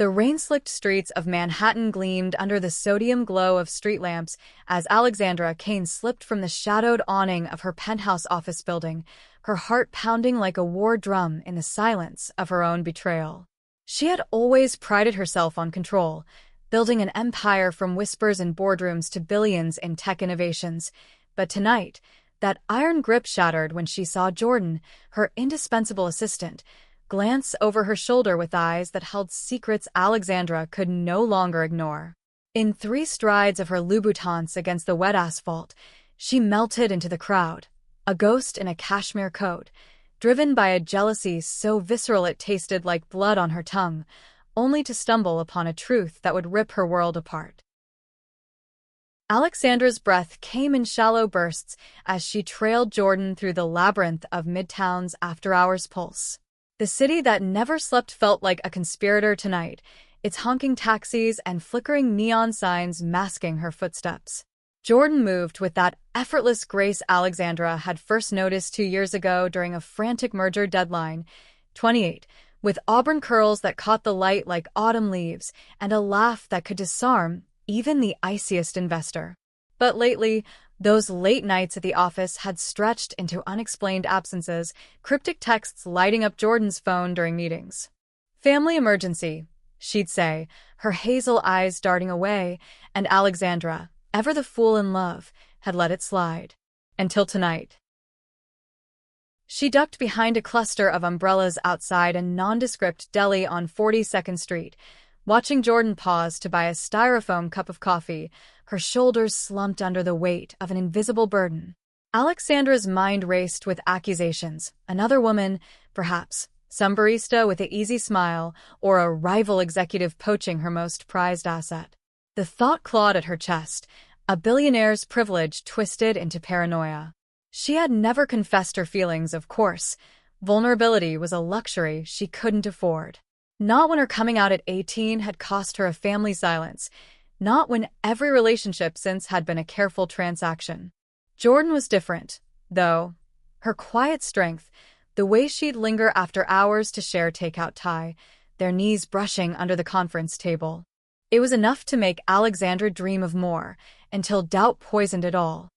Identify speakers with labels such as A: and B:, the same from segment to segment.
A: The rain-slicked streets of Manhattan gleamed under the sodium glow of street lamps as Alexandra Kane slipped from the shadowed awning of her penthouse office building, her heart pounding like a war drum in the silence of her own betrayal. She had always prided herself on control, building an empire from whispers in boardrooms to billions in tech innovations. But tonight, that iron grip shattered when she saw Jordan, her indispensable assistant, glance over her shoulder with eyes that held secrets Alexandra could no longer ignore. In 3 strides of her Louboutins against the wet asphalt, she melted into the crowd, a ghost in a cashmere coat, driven by a jealousy so visceral it tasted like blood on her tongue, only to stumble upon a truth that would rip her world apart. Alexandra's breath came in shallow bursts as she trailed Jordan through the labyrinth of Midtown's after-hours pulse. The city that never slept felt like a conspirator tonight, its honking taxis and flickering neon signs masking her footsteps. Jordan moved with that effortless grace Alexandra had first noticed 2 years ago during a frantic merger deadline. 28, with auburn curls that caught the light like autumn leaves and a laugh that could disarm even the iciest investor. But lately, those late nights at the office had stretched into unexplained absences, cryptic texts lighting up Jordan's phone during meetings. "Family emergency," she'd say, her hazel eyes darting away, and Alexandra, ever the fool in love, had let it slide. Until tonight. She ducked behind a cluster of umbrellas outside a nondescript deli on 42nd Street, watching Jordan pause to buy a styrofoam cup of coffee, her shoulders slumped under the weight of an invisible burden. Alexandra's mind raced with accusations. Another woman, perhaps, some barista with an easy smile, or a rival executive poaching her most prized asset. The thought clawed at her chest, a billionaire's privilege twisted into paranoia. She had never confessed her feelings, of course. Vulnerability was a luxury she couldn't afford. Not when her coming out at 18 had cost her a family silence. Not when every relationship since had been a careful transaction. Jordan was different, though. Her quiet strength, the way she'd linger after hours to share takeout Thai, their knees brushing under the conference table. It was enough to make Alexandra dream of more, until doubt poisoned it all.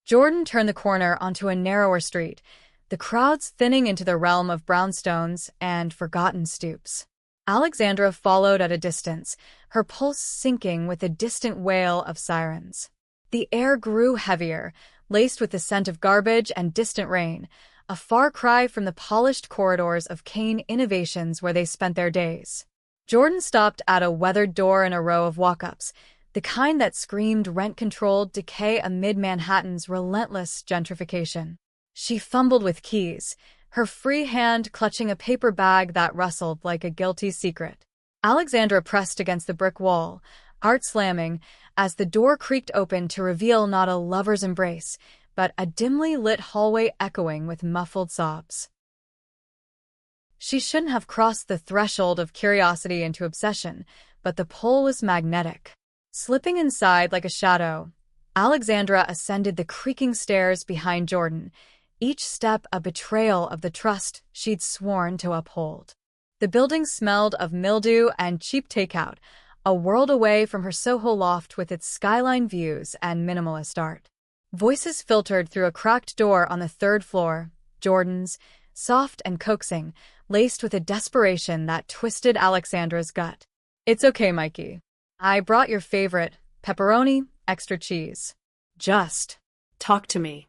A: Jordan turned the corner onto a narrower street, the crowds thinning into the realm of brownstones and forgotten stoops. Alexandra followed at a distance, her pulse sinking with the distant wail of sirens. The air grew heavier, laced with the scent of garbage and distant rain, a far cry from the polished corridors of Kane Innovations where they spent their days. Jordan stopped at a weathered door in a row of walk-ups, the kind that screamed rent-controlled decay amid Manhattan's relentless gentrification. She fumbled with keys, her free hand clutching a paper bag that rustled like a guilty secret. Alexandra pressed against the brick wall, heart slamming, as the door creaked open to reveal not a lover's embrace, but a dimly lit hallway echoing with muffled sobs. She shouldn't have crossed the threshold of curiosity into obsession, but the pull was magnetic. Slipping inside like a shadow, Alexandra ascended the creaking stairs behind Jordan, each step a betrayal of the trust she'd sworn to uphold. The building smelled of mildew and cheap takeout, a world away from her Soho loft with its skyline views and minimalist art. Voices filtered through a cracked door on the 3rd floor, Jordan's, soft and coaxing, laced with a desperation that twisted Alexandra's gut. "It's okay, Mikey. I brought your favorite, pepperoni, extra cheese. Just
B: talk to me."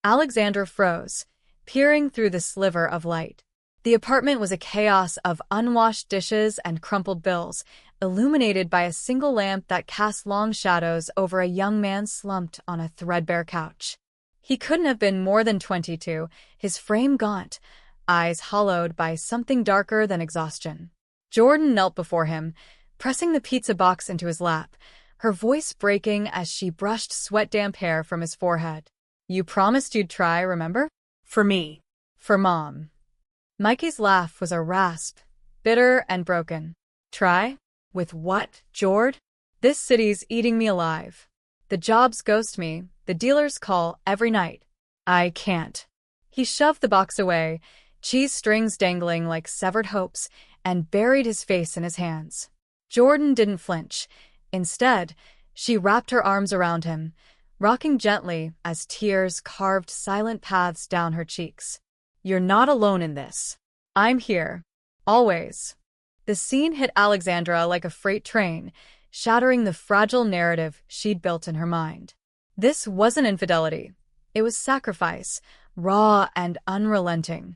A: Alexandra froze, peering through the sliver of light. The apartment was a chaos of unwashed dishes and crumpled bills, illuminated by a single lamp that cast long shadows over a young man slumped on a threadbare couch. He couldn't have been more than 22, his frame gaunt, eyes hollowed by something darker than exhaustion. Jordan knelt before him, pressing the pizza box into his lap, her voice breaking as she brushed sweat-damp hair from his forehead. "You promised you'd try, remember?"
B: "For me."
A: "For Mom." Mikey's laugh was a rasp, bitter and broken. "Try? With what, Jord? This city's eating me alive. The jobs ghost me, the dealers call every night. I can't." He shoved the box away, cheese strings dangling like severed hopes, and buried his face in his hands. Jordan didn't flinch. Instead, she wrapped her arms around him, rocking gently as tears carved silent paths down her cheeks. "You're not alone in this. I'm here. Always." The scene hit Alexandra like a freight train, shattering the fragile narrative she'd built in her mind. This wasn't infidelity. It was sacrifice, raw and unrelenting.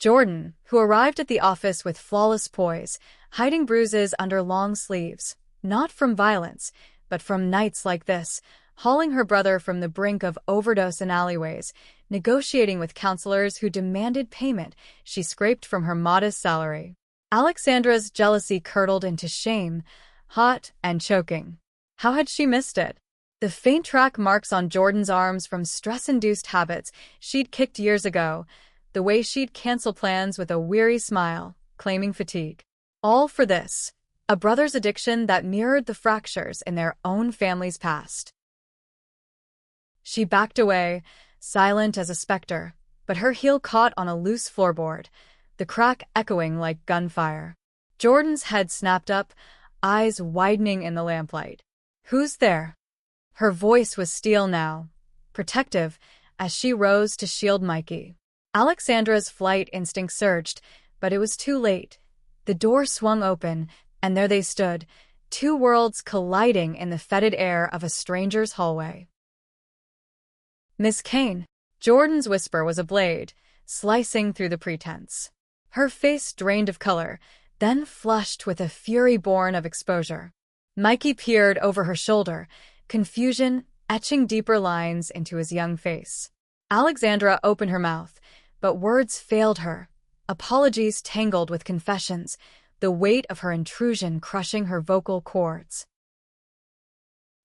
A: Jordan, who arrived at the office with flawless poise, hiding bruises under long sleeves, not from violence, but from nights like this, hauling her brother from the brink of overdose in alleyways, negotiating with counselors who demanded payment she scraped from her modest salary. Alexandra's jealousy curdled into shame, hot and choking. How had she missed it? The faint track marks on Jordan's arms from stress-induced habits she'd kicked years ago, the way she'd cancel plans with a weary smile, claiming fatigue. All for this, a brother's addiction that mirrored the fractures in their own family's past. She backed away, silent as a specter, but her heel caught on a loose floorboard, the crack echoing like gunfire. Jordan's head snapped up, eyes widening in the lamplight. "Who's there?" Her voice was steel now, protective, as she rose to shield Mikey. Alexandra's flight instinct surged, but it was too late. The door swung open, and there they stood, two worlds colliding in the fetid air of a stranger's hallway. "Miss Kane." Jordan's whisper was a blade, slicing through the pretense. Her face drained of color, then flushed with a fury born of exposure. Mikey peered over her shoulder, confusion etching deeper lines into his young face. Alexandra opened her mouth, but words failed her, apologies tangled with confessions, the weight of her intrusion crushing her vocal cords.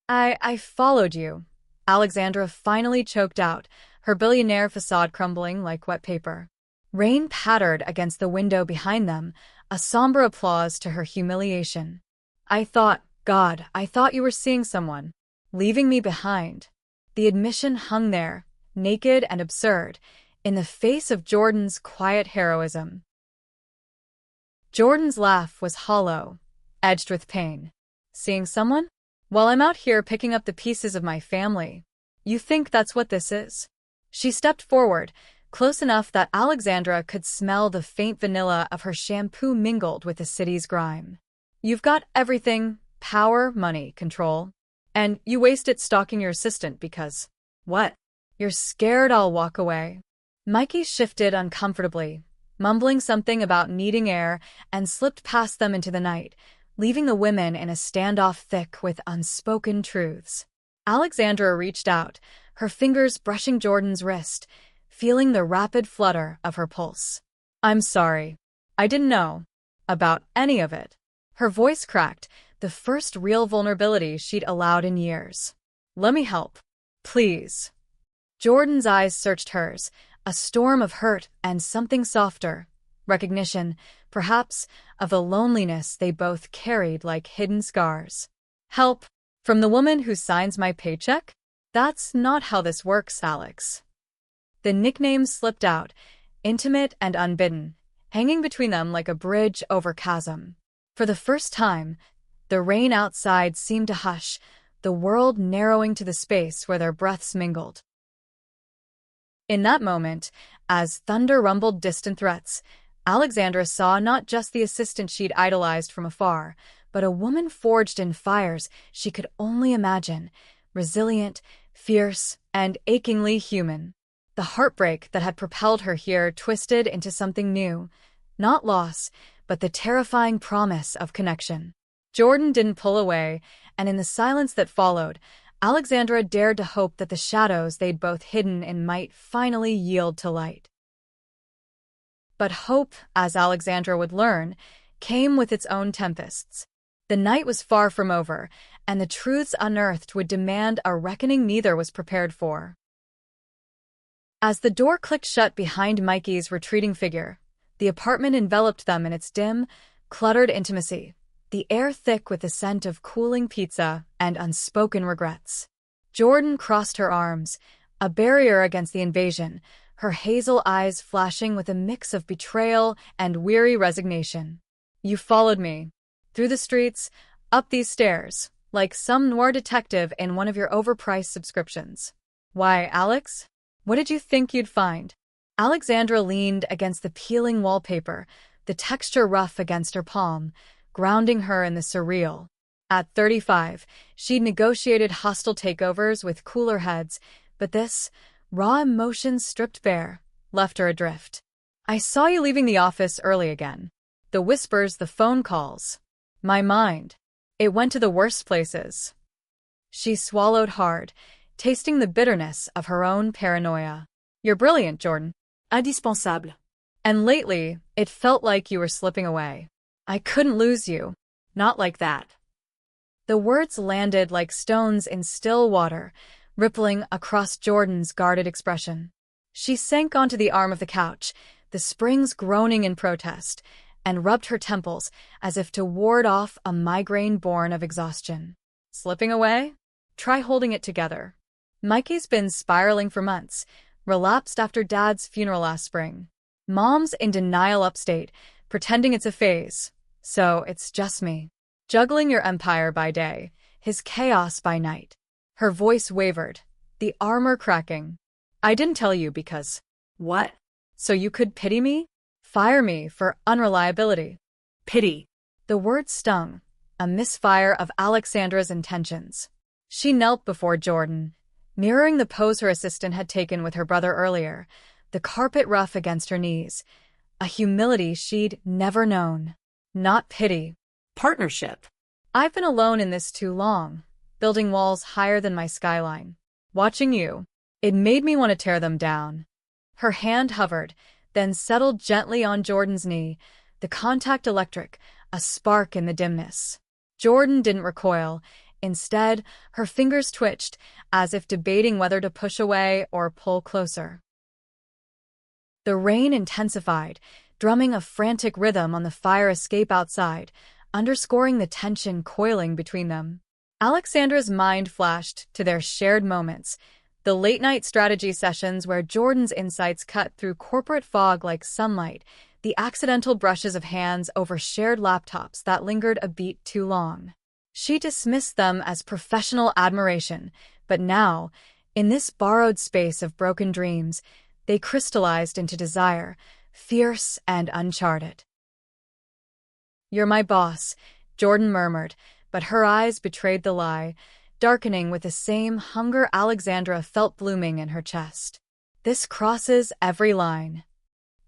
A: I followed you," Alexandra finally choked out, her billionaire facade crumbling like wet paper. Rain pattered against the window behind them, a somber applause to her humiliation. I thought you were seeing someone. Leaving me behind." The admission hung there, naked and absurd, in the face of Jordan's quiet heroism. Jordan's laugh was hollow, edged with pain. "Seeing someone? While I'm out here picking up the pieces of my family. You think that's what this is?" She stepped forward, close enough that Alexandra could smell the faint vanilla of her shampoo mingled with the city's grime. "You've got everything: power, money, control. And you waste it stalking your assistant because, what? You're scared I'll walk away." Mikey shifted uncomfortably, mumbling something about needing air, and slipped past them into the night, leaving the women in a standoff thick with unspoken truths. Alexandra reached out, her fingers brushing Jordan's wrist, feeling the rapid flutter of her pulse. "I'm sorry. I didn't know about any of it." Her voice cracked, the first real vulnerability she'd allowed in years. "Let me help. Please." Jordan's eyes searched hers, a storm of hurt and something softer, recognition, perhaps, of the loneliness they both carried like hidden scars. "Help? From the woman who signs my paycheck? That's not how this works, Alex." The nickname slipped out, intimate and unbidden, hanging between them like a bridge over chasm. For the first time, the rain outside seemed to hush, the world narrowing to the space where their breaths mingled. In that moment, as thunder rumbled distant threats, Alexandra saw not just the assistant she'd idolized from afar, but a woman forged in fires she could only imagine, resilient, fierce, and achingly human. The heartbreak that had propelled her here twisted into something new, not loss, but the terrifying promise of connection. Jordan didn't pull away, and in the silence that followed, Alexandra dared to hope that the shadows they'd both hidden in might finally yield to light. But hope, as Alexandra would learn, came with its own tempests. The night was far from over, and the truths unearthed would demand a reckoning neither was prepared for. As the door clicked shut behind Mikey's retreating figure, the apartment enveloped them in its dim, cluttered intimacy, the air thick with the scent of cooling pizza and unspoken regrets. Jordan crossed her arms, a barrier against the invasion, her hazel eyes flashing with a mix of betrayal and weary resignation. You followed me. Through the streets, up these stairs, like some noir detective in one of your overpriced subscriptions. Why, Alex? What did you think you'd find? Alexandra leaned against the peeling wallpaper, the texture rough against her palm, grounding her in the surreal. At 35, she'd negotiated hostile takeovers with cooler heads, but this, raw emotion stripped bare, left her adrift. I saw you leaving the office early again. The whispers, the phone calls. My mind. It went to the worst places. She swallowed hard, tasting the bitterness of her own paranoia. You're brilliant, Jordan.
B: Indispensable.
A: And lately, it felt like you were slipping away. I couldn't lose you.
B: Not like that.
A: The words landed like stones in still water, rippling across Jordan's guarded expression. She sank onto the arm of the couch, the springs groaning in protest, and rubbed her temples as if to ward off a migraine born of exhaustion. Slipping away? Try holding it together. Mikey's been spiraling for months, relapsed after Dad's funeral last spring. Mom's in denial upstate, pretending it's a phase. So it's just me. Juggling your empire by day, his chaos by night. Her voice wavered, the armor cracking. I didn't tell you because…
B: What?
A: So you could pity me? Fire me for unreliability.
B: Pity.
A: The word stung, a misfire of Alexandra's intentions. She knelt before Jordan, mirroring the pose her assistant had taken with her brother earlier, the carpet rough against her knees, a humility she'd never known. Not pity.
B: Partnership.
A: I've been alone in this too long, building walls higher than my skyline. Watching you, it made me want to tear them down. Her hand hovered, then settled gently on Jordan's knee, the contact electric, a spark in the dimness. Jordan didn't recoil. Instead, her fingers twitched, as if debating whether to push away or pull closer. The rain intensified, drumming a frantic rhythm on the fire escape outside, underscoring the tension coiling between them. Alexandra's mind flashed to their shared moments, the late-night strategy sessions where Jordan's insights cut through corporate fog like sunlight, the accidental brushes of hands over shared laptops that lingered a beat too long. She dismissed them as professional admiration, but now, in this borrowed space of broken dreams, they crystallized into desire, fierce and uncharted. You're my boss, Jordan murmured, but her eyes betrayed the lie, darkening with the same hunger Alexandra felt blooming in her chest. This crosses every line.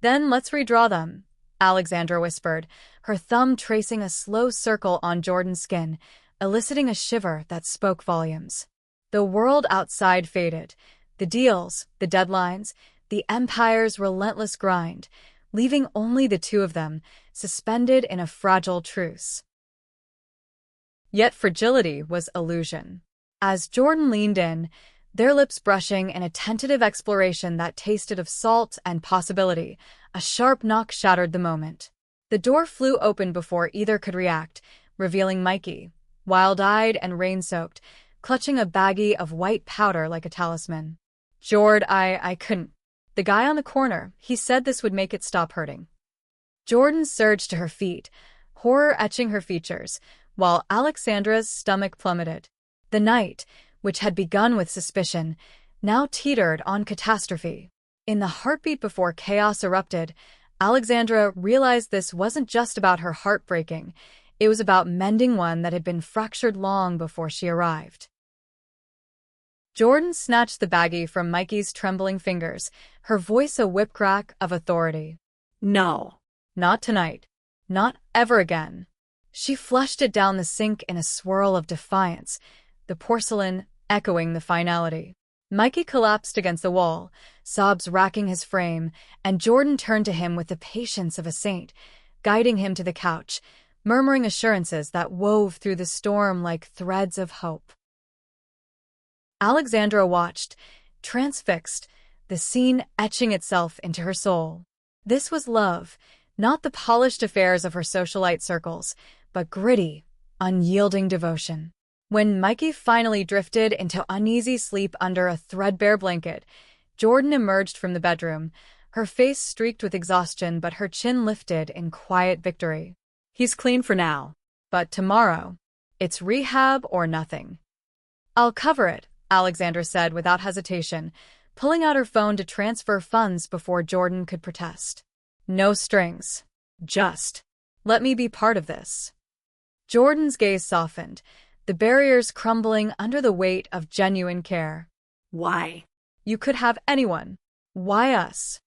A: Then let's redraw them, Alexandra whispered, her thumb tracing a slow circle on Jordan's skin, eliciting a shiver that spoke volumes. The world outside faded, the deals, the deadlines, the empire's relentless grind, leaving only the two of them, suspended in a fragile truce. Yet fragility was illusion. As Jordan leaned in, their lips brushing in a tentative exploration that tasted of salt and possibility, a sharp knock shattered the moment. The door flew open before either could react, revealing Mikey, wild-eyed and rain-soaked, clutching a baggie of white powder like a talisman. Jord, I couldn't. The guy on the corner, he said this would make it stop hurting. Jordan surged to her feet, horror etching her features, while Alexandra's stomach plummeted. The night, which had begun with suspicion, now teetered on catastrophe. In the heartbeat before chaos erupted, Alexandra realized this wasn't just about her heart breaking, it was about mending one that had been fractured long before she arrived. Jordan snatched the baggie from Mikey's trembling fingers, her voice a whip-crack of authority.
B: No.
A: Not tonight. Not ever again. She flushed it down the sink in a swirl of defiance, the porcelain echoing the finality. Mikey collapsed against the wall, sobs racking his frame, and Jordan turned to him with the patience of a saint, guiding him to the couch, murmuring assurances that wove through the storm like threads of hope. Alexandra watched, transfixed, the scene etching itself into her soul. This was love, not the polished affairs of her socialite circles, but gritty, unyielding devotion. When Mikey finally drifted into uneasy sleep under a threadbare blanket, Jordan emerged from the bedroom, her face streaked with exhaustion but her chin lifted in quiet victory.
B: He's clean for now.
A: But tomorrow, it's rehab or nothing. I'll cover it, Alexandra said without hesitation, pulling out her phone to transfer funds before Jordan could protest. No strings. Just, let me be part of this. Jordan's gaze softened, the barriers crumbling under the weight of genuine care.
B: Why?
A: You could have anyone. Why us?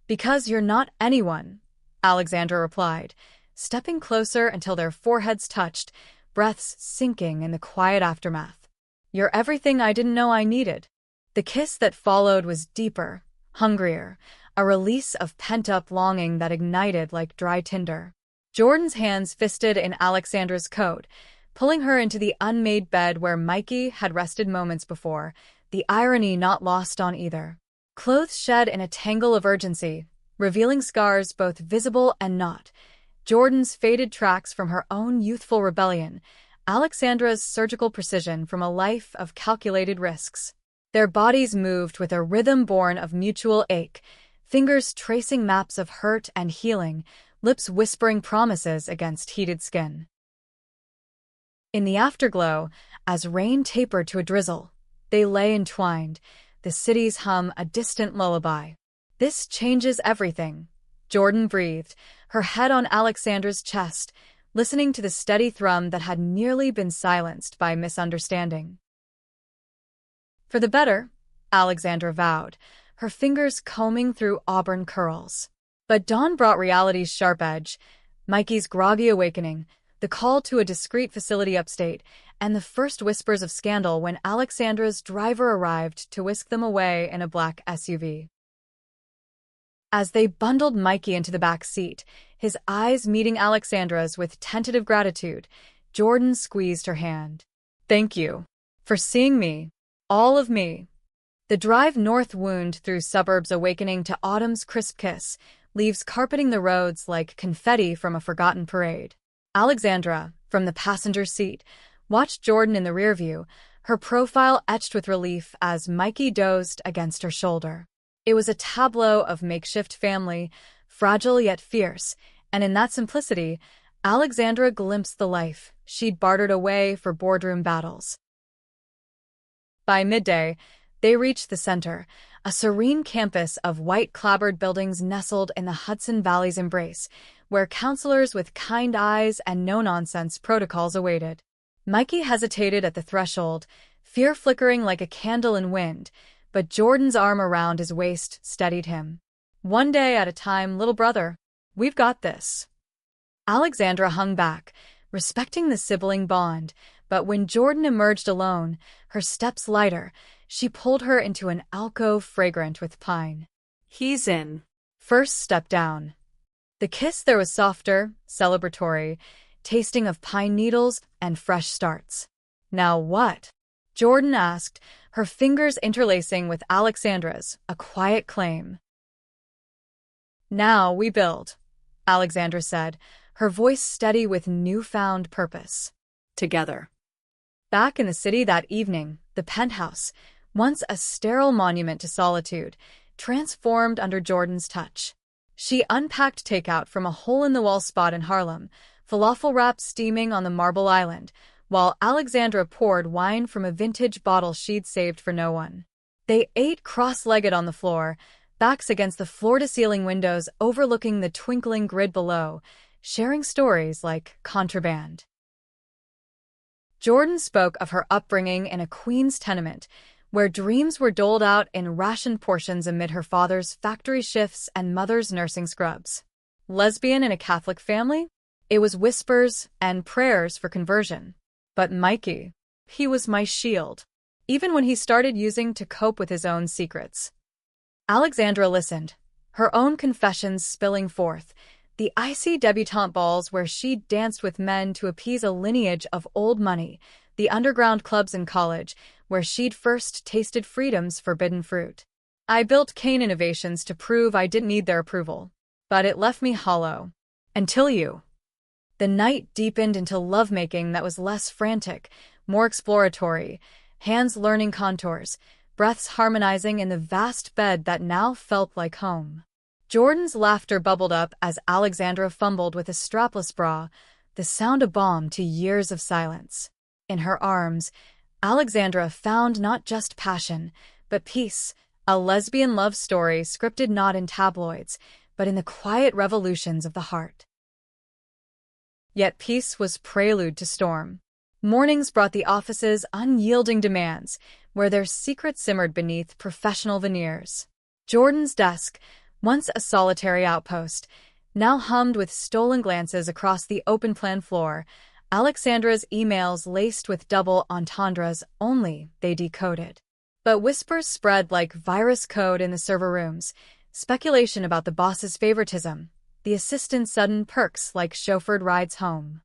A: Because you're not anyone, Alexandra replied, stepping closer until their foreheads touched, breaths sinking in the quiet aftermath. You're everything I didn't know I needed. The kiss that followed was deeper, hungrier, a release of pent-up longing that ignited like dry tinder. Jordan's hands fisted in Alexandra's coat, pulling her into the unmade bed where Mikey had rested moments before, the irony not lost on either. Clothes shed in a tangle of urgency, revealing scars both visible and not. Jordan's faded tracks from her own youthful rebellion, Alexandra's surgical precision from a life of calculated risks. Their bodies moved with a rhythm born of mutual ache, fingers tracing maps of hurt and healing, lips whispering promises against heated skin. In the afterglow, as rain tapered to a drizzle, they lay entwined, the city's hum a distant lullaby. This changes everything, Jordan breathed, her head on Alexandra's chest, listening to the steady thrum that had nearly been silenced by misunderstanding. For the better, Alexandra vowed, her fingers combing through auburn curls. But dawn brought reality's sharp edge, Mikey's groggy awakening, the call to a discreet facility upstate, and the first whispers of scandal when Alexandra's driver arrived to whisk them away in a black SUV. As they bundled Mikey into the back seat, his eyes meeting Alexandra's with tentative gratitude, Jordan squeezed her hand. Thank you. For seeing me. All of me. The drive north wound through suburbs awakening to autumn's crisp kiss, leaves carpeting the roads like confetti from a forgotten parade. Alexandra, from the passenger seat, watched Jordan in the rearview, her profile etched with relief as Mikey dozed against her shoulder. It was a tableau of makeshift family, fragile yet fierce, and in that simplicity, Alexandra glimpsed the life she'd bartered away for boardroom battles. By midday, they reached the center, a serene campus of white-clapboard buildings nestled in the Hudson Valley's embrace, where counselors with kind eyes and no-nonsense protocols awaited. Mikey hesitated at the threshold, fear flickering like a candle in wind, but Jordan's arm around his waist steadied him. One day at a time, little brother. We've got this. Alexandra hung back, respecting the sibling bond, but when Jordan emerged alone, her steps lighter, she pulled her into an alcove fragrant with pine.
B: He's in.
A: First step down. The kiss there was softer, celebratory, tasting of pine needles and fresh starts. Now what? Jordan asked, her fingers interlacing with Alexandra's, a quiet claim. Now we build, Alexandra said, her voice steady with newfound purpose.
B: Together.
A: Back in the city that evening, the penthouse, once a sterile monument to solitude, transformed under Jordan's touch. She unpacked takeout from a hole-in-the-wall spot in Harlem, falafel wraps steaming on the marble island, while Alexandra poured wine from a vintage bottle she'd saved for no one. They ate cross-legged on the floor, backs against the floor-to-ceiling windows overlooking the twinkling grid below, sharing stories like contraband. Jordan spoke of her upbringing in a Queens tenement, where dreams were doled out in rationed portions amid her father's factory shifts and mother's nursing scrubs. Lesbian in a Catholic family? It was whispers and prayers for conversion. But Mikey, he was my shield, even when he started using to cope with his own secrets. Alexandra listened, her own confessions spilling forth, the icy debutante balls where she'd danced with men to appease a lineage of old money, the underground clubs in college where she'd first tasted freedom's forbidden fruit. I built Kane Innovations to prove I didn't need their approval, but it left me hollow. Until you. The night deepened into lovemaking that was less frantic, more exploratory, hands learning contours, breaths harmonizing in the vast bed that now felt like home. Jordan's laughter bubbled up as Alexandra fumbled with a strapless bra, the sound a balm to years of silence. In her arms, Alexandra found not just passion, but peace, a lesbian love story scripted not in tabloids, but in the quiet revolutions of the heart. Yet peace was prelude to storm. Mornings brought the office's unyielding demands, where their secret simmered beneath professional veneers. Jordan's desk, once a solitary outpost, now hummed with stolen glances across the open-plan floor, Alexandra's emails laced with double entendres only they decoded. But whispers spread like virus code in the server rooms, speculation about the boss's favoritism, the assistant's sudden perks like chauffeured rides home.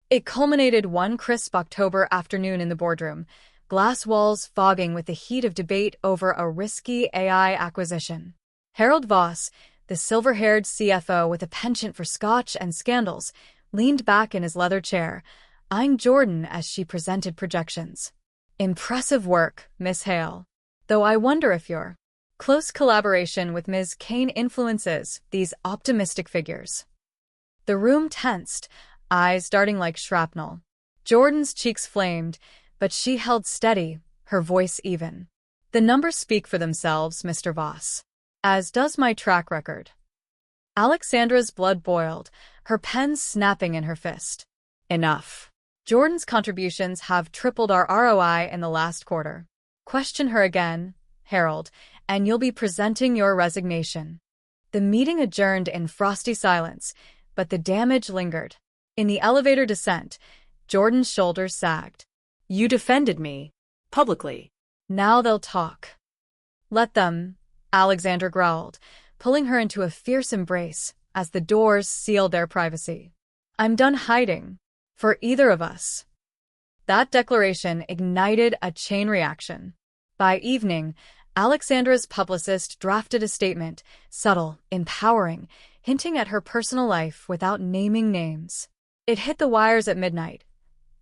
A: It culminated one crisp October afternoon in the boardroom, glass walls fogging with the heat of debate over a risky AI acquisition. Harold Voss, the silver-haired CFO with a penchant for scotch and scandals, leaned back in his leather chair, eyeing Jordan as she presented projections. "Impressive work, Miss Hale. Though I wonder if your close collaboration with Ms. Kane influences these optimistic figures." The room tensed, eyes darting like shrapnel. Jordan's cheeks flamed, but she held steady, her voice even. "The numbers speak for themselves, Mr. Voss. As does my track record." Alexandra's blood boiled, her pen snapping in her fist. "Enough. Jordan's contributions have tripled our ROI in the last quarter. Question her again, Harold, and you'll be presenting your resignation." The meeting adjourned in frosty silence, but the damage lingered. In the elevator descent, Jordan's shoulders sagged.
B: You defended me. Publicly.
A: "Now they'll talk." "Let them," Alexandra growled, pulling her into a fierce embrace as the doors sealed their privacy. "I'm done hiding. For either of us." That declaration ignited a chain reaction. By evening, Alexandra's publicist drafted a statement, subtle, empowering, hinting at her personal life without naming names. It hit the wires at midnight.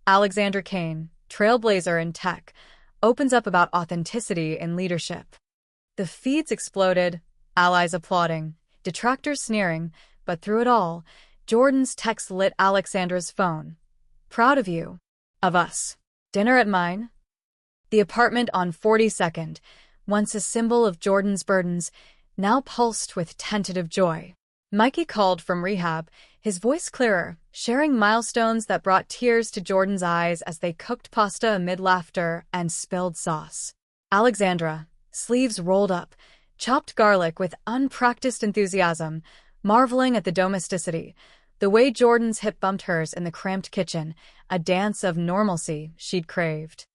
A: Alexandra Kane, trailblazer in tech, opens up about authenticity in leadership. The feeds exploded, allies applauding, detractors sneering, but through it all, Jordan's text lit Alexandra's phone. "Proud of you. Of us. Dinner at mine?" The apartment on 42nd, once a symbol of Jordan's burdens, now pulsed with tentative joy. Mikey called from rehab, his voice clearer, sharing milestones that brought tears to Jordan's eyes as they cooked pasta amid laughter and spilled sauce. Alexandra, sleeves rolled up, chopped garlic with unpracticed enthusiasm, marveling at the domesticity, the way Jordan's hip bumped hers in the cramped kitchen, a dance of normalcy she'd craved.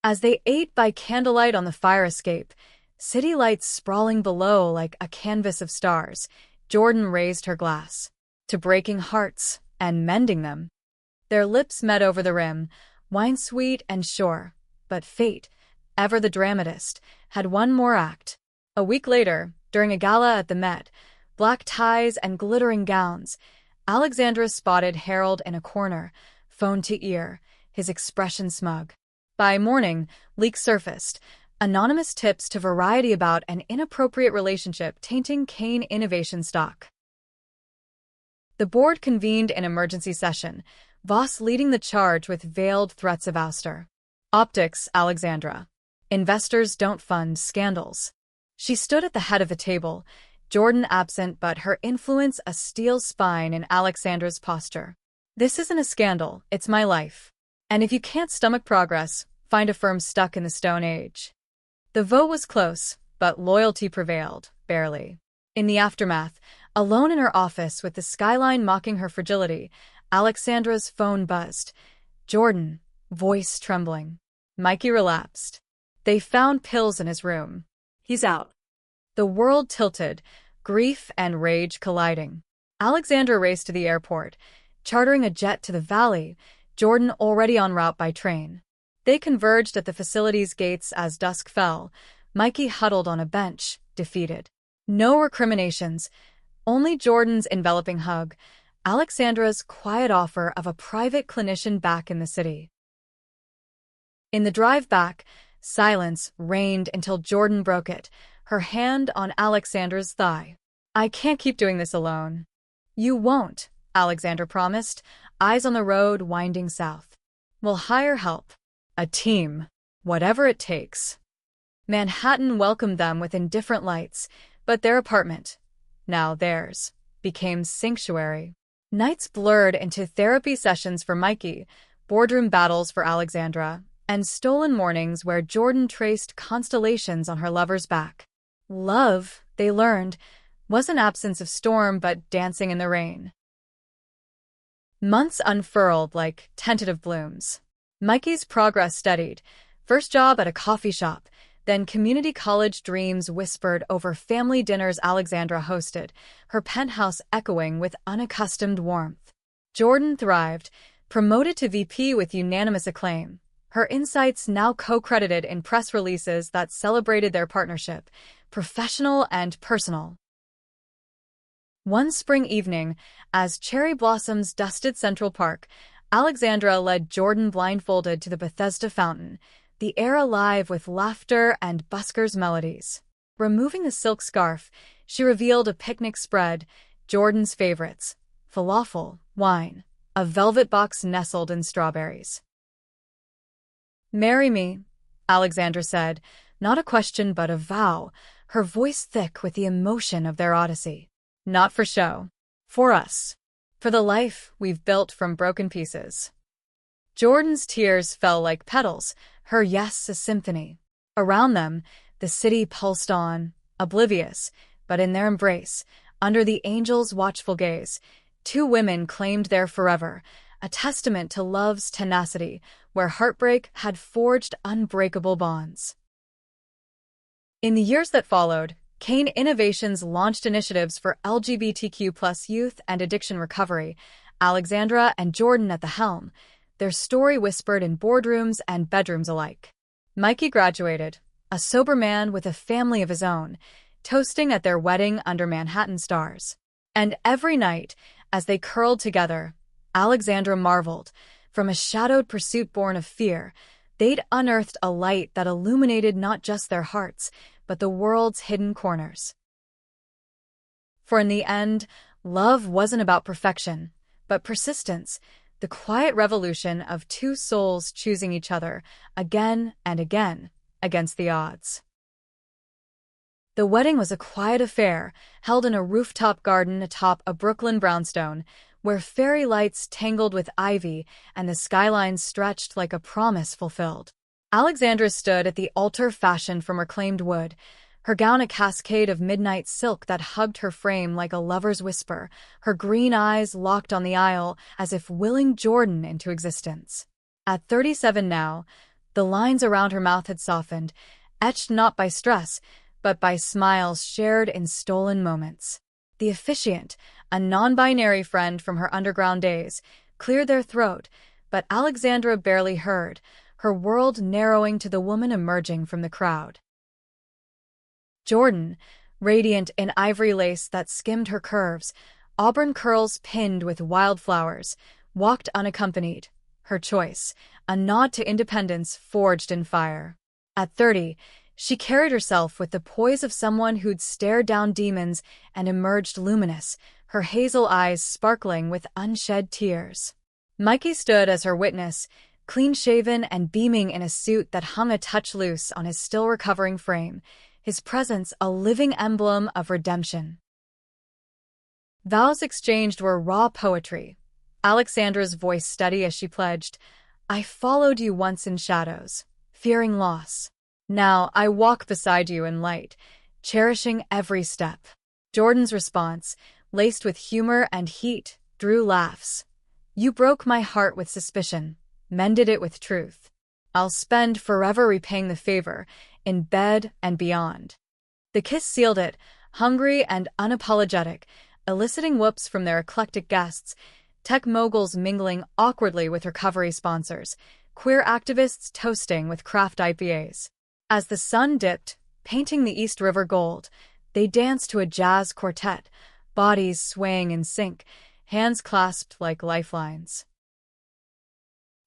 A: As they ate by candlelight on the fire escape, city lights sprawling below like a canvas of stars, Jordan raised her glass. To breaking hearts and mending them. Their lips met over the rim, wine sweet and sure, but fate, ever the dramatist, had one more act. A week later, during a gala at the Met, black ties and glittering gowns, Alexandra spotted Harold in a corner, phone to ear, his expression smug. By morning, leaks surfaced, anonymous tips to Variety about an inappropriate relationship tainting Kane innovation stock. The board convened an emergency session, Voss leading the charge with veiled threats of ouster. Optics, Alexandra. Investors don't fund scandals. She stood at the head of the table, Jordan absent but her influence a steel spine in Alexandra's posture. "This isn't a scandal, it's my life. And if you can't stomach progress, find a firm stuck in the Stone Age." The vote was close, but loyalty prevailed, barely. In the aftermath, alone in her office with the skyline mocking her fragility, Alexandra's phone buzzed. Jordan, voice trembling. Mikey relapsed. They found pills in his room.
B: He's out.
A: The world tilted, grief and rage colliding. Alexandra raced to the airport, chartering a jet to the valley, Jordan already en route by train. They converged at the facility's gates as dusk fell, Mikey huddled on a bench, defeated. No recriminations, only Jordan's enveloping hug, Alexandra's quiet offer of a private clinician back in the city. In the drive back, silence reigned until Jordan broke it, her hand on Alexandra's thigh. "I can't keep doing this alone." "You won't," Alexandra promised, eyes on the road winding south. "We'll hire help. A team. Whatever it takes." Manhattan welcomed them with indifferent lights, but their apartment, now theirs, became sanctuary. Nights blurred into therapy sessions for Mikey, boardroom battles for Alexandra, and stolen mornings where Jordan traced constellations on her lover's back. Love, they learned, wasn't absence of storm but dancing in the rain. Months unfurled like tentative blooms. Mikey's progress steadied. First job at a coffee shop, then community college dreams whispered over family dinners Alexandra hosted, her penthouse echoing with unaccustomed warmth. Jordan thrived, promoted to VP with unanimous acclaim, her insights now co-credited in press releases that celebrated their partnership, professional and personal. One spring evening, as cherry blossoms dusted Central Park, Alexandra led Jordan blindfolded to the Bethesda fountain, the air alive with laughter and buskers' melodies. Removing the silk scarf, she revealed a picnic spread, Jordan's favorites: falafel, wine, a velvet box nestled in strawberries. "Marry me," Alexandra said, not a question but a vow, her voice thick with the emotion of their odyssey. "Not for show. For us. For the life we've built from broken pieces." Jordan's tears fell like petals, her yes a symphony. Around them, the city pulsed on, oblivious, but in their embrace, under the angel's watchful gaze, two women claimed their forever, a testament to love's tenacity, where heartbreak had forged unbreakable bonds. In the years that followed, Kane Innovations launched initiatives for LGBTQ+ youth and addiction recovery, Alexandra and Jordan at the helm, their story whispered in boardrooms and bedrooms alike. Mikey graduated, a sober man with a family of his own, toasting at their wedding under Manhattan stars. And every night, as they curled together, Alexandra marveled, from a shadowed pursuit born of fear, they'd unearthed a light that illuminated not just their hearts, but the world's hidden corners. For in the end, love wasn't about perfection, but persistence, the quiet revolution of two souls choosing each other again and again against the odds. The wedding was a quiet affair, held in a rooftop garden atop a Brooklyn brownstone, where fairy lights tangled with ivy and the skyline stretched like a promise fulfilled. Alexandra stood at the altar fashioned from reclaimed wood, her gown a cascade of midnight silk that hugged her frame like a lover's whisper, her green eyes locked on the aisle as if willing Jordan into existence. At 37 now, the lines around her mouth had softened, etched not by stress, but by smiles shared in stolen moments. The officiant, a non-binary friend from her underground days, cleared their throat, but Alexandra barely heard, her world narrowing to the woman emerging from the crowd. Jordan, radiant in ivory lace that skimmed her curves, auburn curls pinned with wildflowers, walked unaccompanied, her choice, a nod to independence forged in fire. At 30, she carried herself with the poise of someone who'd stared down demons and emerged luminous, her hazel eyes sparkling with unshed tears. Mikey stood as her witness, clean-shaven and beaming in a suit that hung a touch loose on his still-recovering frame, his presence a living emblem of redemption. Vows exchanged were raw poetry, Alexandra's voice steady as she pledged, "I followed you once in shadows, fearing loss. Now I walk beside you in light, cherishing every step." Jordan's response, laced with humor and heat, drew laughs. "You broke my heart with suspicion, mended it with truth. I'll spend forever repaying the favor, in bed and beyond." The kiss sealed it, hungry and unapologetic, eliciting whoops from their eclectic guests, tech moguls mingling awkwardly with recovery sponsors, queer activists toasting with craft IPAs. As the sun dipped, painting the East River gold, they danced to a jazz quartet, bodies swaying in sync, hands clasped like lifelines.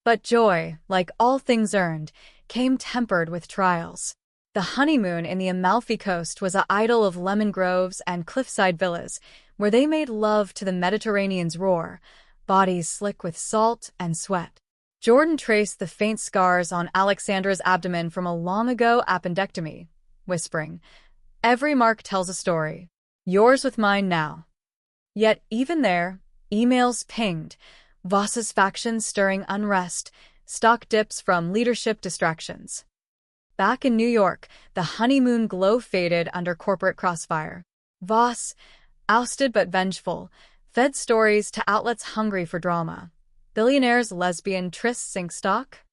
A: But joy, like all things earned, came tempered with trials. The honeymoon in the Amalfi Coast was a idyll of lemon groves and cliffside villas, where they made love to the Mediterranean's roar, bodies slick with salt and sweat. Jordan traced the faint scars on Alexandra's abdomen from a long-ago appendectomy, whispering, "Every mark tells a story. Yours with mine now." Yet even there, emails pinged, Voss's faction stirring unrest, stock dips from leadership distractions. Back in New York, the honeymoon glow faded under corporate crossfire. Voss, ousted but vengeful, fed stories to outlets hungry for drama. Billionaire's lesbian trysts sink stock?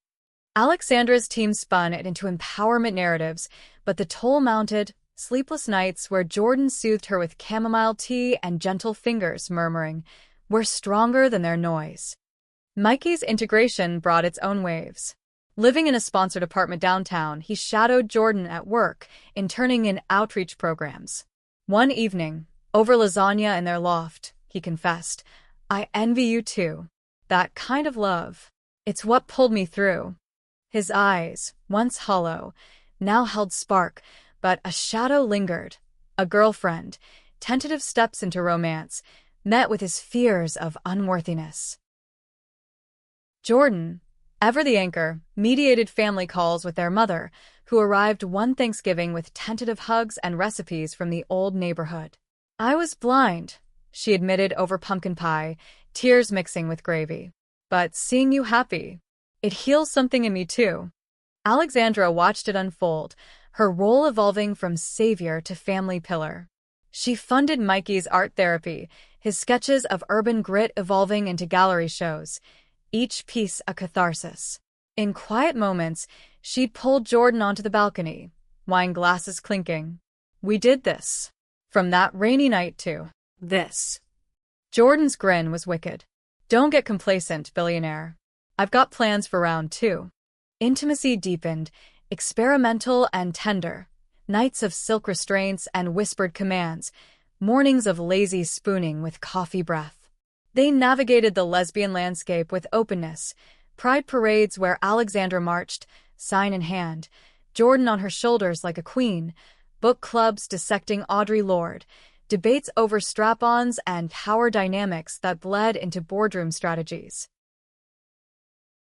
A: Alexandra's team spun it into empowerment narratives, but the toll mounted, sleepless nights where Jordan soothed her with chamomile tea and gentle fingers murmuring, "We're stronger than their noise." Mikey's integration brought its own waves. Living in a sponsored apartment downtown, he shadowed Jordan at work, interning in outreach programs. One evening, over lasagna in their loft, he confessed, "I envy you too. That kind of love. It's what pulled me through." His eyes, once hollow, now held spark, but a shadow lingered. A girlfriend, tentative steps into romance, met with his fears of unworthiness. Jordan, ever the anchor, mediated family calls with their mother, who arrived one Thanksgiving with tentative hugs and recipes from the old neighborhood. "I was blind," she admitted over pumpkin pie, tears mixing with gravy. "But seeing you happy, it heals something in me too." Alexandra watched it unfold, her role evolving from savior to family pillar. She funded Mikey's art therapy, his sketches of urban grit evolving into gallery shows, each piece a catharsis. In quiet moments, she'd pulled Jordan onto the balcony, wine glasses clinking. "We did this. From that rainy night to this." Jordan's grin was wicked. "Don't get complacent, billionaire. I've got plans for round two." Intimacy deepened, experimental and tender. Nights of silk restraints and whispered commands, mornings of lazy spooning with coffee breath. They navigated the lesbian landscape with openness, pride parades where Alexandra marched, sign in hand, Jordan on her shoulders like a queen, book clubs dissecting Audre Lorde, debates over strap-ons and power dynamics that bled into boardroom strategies.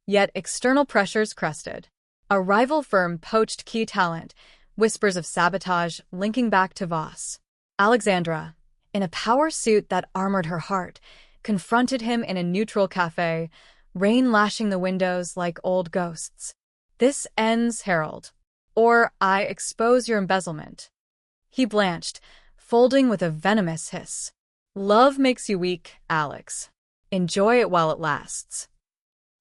A: Yet external pressures crested. A rival firm poached key talent, whispers of sabotage linking back to Voss. Alexandra, in a power suit that armored her heart, confronted him in a neutral cafe, rain lashing the windows like old ghosts. "This ends, Harold. Or I expose your embezzlement." He blanched, folding with a venomous hiss. "Love makes you weak, Alex. Enjoy it while it lasts."